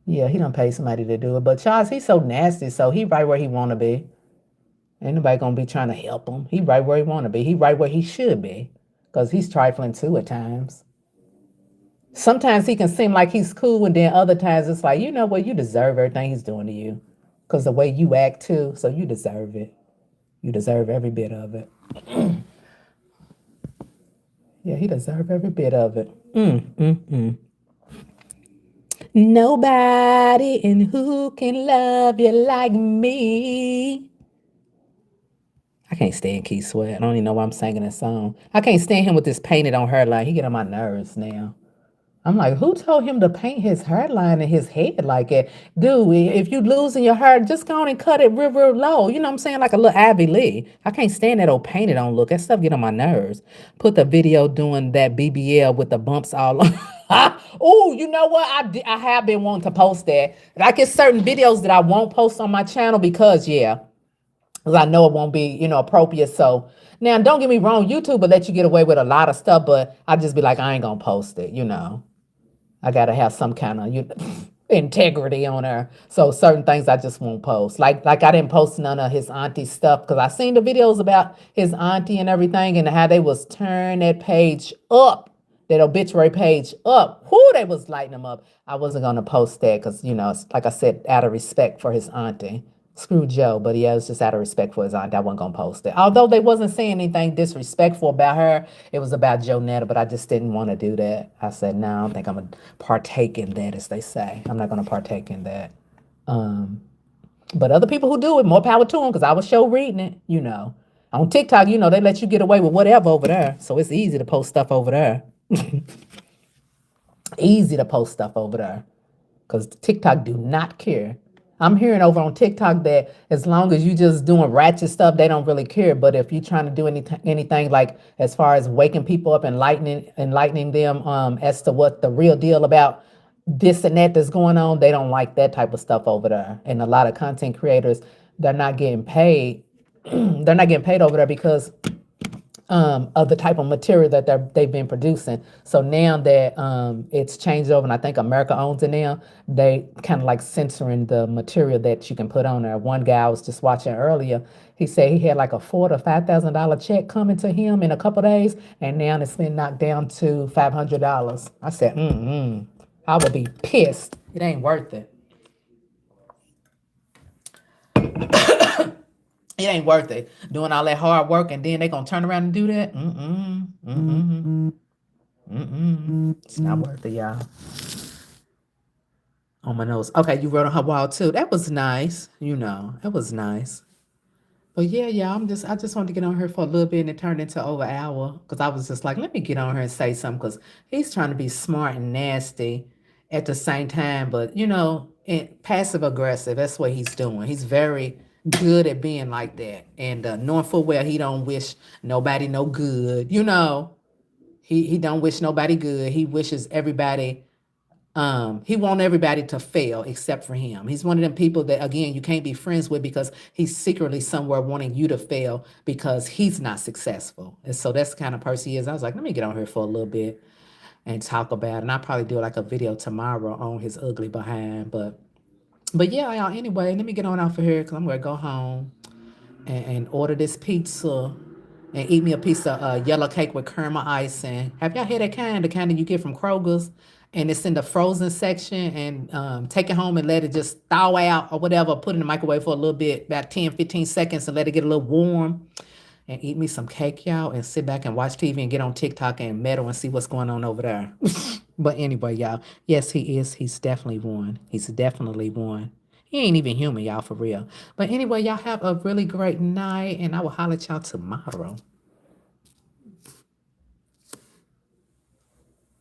Yeah, he done paid somebody to do it. But Charles, he's so nasty, so he right where he want to be. Ain't nobody gonna be trying to help him. He right where he want to be. He right where he should be. Because he's trifling too at times. Sometimes he can seem like he's cool, and then other times it's like, you know what, you deserve everything he's doing to you. Because the way you act too, so you deserve it. You deserve every bit of it. Yeah, he deserved every bit of it. Nobody, and who can love you like me? I can't stand Keith Sweat. I don't even know why I'm singing that song. I can't stand him with this painted on hairline. He get on my nerves now. I'm like, who told him to paint his hairline and his head like that? Dude, if you losing your hair, just go on and cut it real low. You know what I'm saying? Like a little Ivy Lee. I can't stand that old painted on look. That stuff get on my nerves. Put the video doing that BBL with the bumps all on. Oh, you know what? I have been wanting to post that. Like it's certain videos that I won't post on my channel because I know it won't be, appropriate. So now don't get me wrong, YouTube will let you get away with a lot of stuff, but I just be like, I ain't gonna post it, I gotta have some kind of integrity on her. So certain things I just won't post. Like I didn't post none of his auntie stuff because I seen the videos about his auntie and everything and how they was turn that page up, that obituary page up. Whoo, they was lighting them up. I wasn't gonna post that because like I said, out of respect for his auntie. Screw Joe, but yeah, it was just out of respect for his aunt. I wasn't gonna post it. Although they wasn't saying anything disrespectful about her, it was about Jonetta, but I just didn't want to do that. I said, no, I don't think I'm gonna partake in that, as they say. I'm not gonna partake in that. But other people who do it, more power to them, because I was show reading it, On TikTok, they let you get away with whatever over there. So it's easy to post stuff over there. Easy to post stuff over there. Because TikTok do not care. I'm hearing over on TikTok that as long as you just doing ratchet stuff, they don't really care. But if you're trying to do anything like as far as waking people up, enlightening them as to what the real deal about this and that that's going on, they don't like that type of stuff over there. And a lot of content creators, they're not getting paid. They're not getting paid over there because of the type of material that they've been producing. So now that it's changed over, and I think America owns it now, they kind of like censoring the material that you can put on there. One guy I was just watching earlier, he said he had like a $4,000 to $5,000 check coming to him in a couple days, and now it's been knocked down to $500. I said, I would be pissed. It ain't worth it. It ain't worth it. Doing all that hard work and then they gonna turn around and do that. It's not worth it, y'all. On my nose. Okay, you wrote on her wall too. That was nice. That was nice. But yeah, yeah, I just wanted to get on here for a little bit and it turned into over an hour because I was just like, let me get on here and say something because he's trying to be smart and nasty at the same time, but and passive aggressive. That's what he's doing. He's very good at being like that and knowing full well he don't wish nobody no good. He don't wish nobody good. He wishes everybody he want everybody to fail except for him. He's one of them people that again you can't be friends with because he's secretly somewhere wanting you to fail because he's not successful. And so that's the kind of person he is. I was like, let me get on here for a little bit and talk about it. And I'll probably do like a video tomorrow on his ugly behind. But yeah, y'all, anyway, let me get on out of here because I'm gonna go home and order this pizza and eat me a piece of yellow cake with caramel icing. Have y'all had that kind, the kind that you get from Kroger's, and it's in the frozen section, and take it home and let it just thaw out or whatever. Put it in the microwave for a little bit, about 10, 15 seconds, and let it get a little warm. And eat me some cake, y'all, and sit back and watch TV and get on TikTok and meddle and see what's going on over there. But anyway, y'all, yes, he is. He's definitely one. He's definitely one. He ain't even human, y'all, for real. But anyway, y'all have a really great night, and I will holler at y'all tomorrow.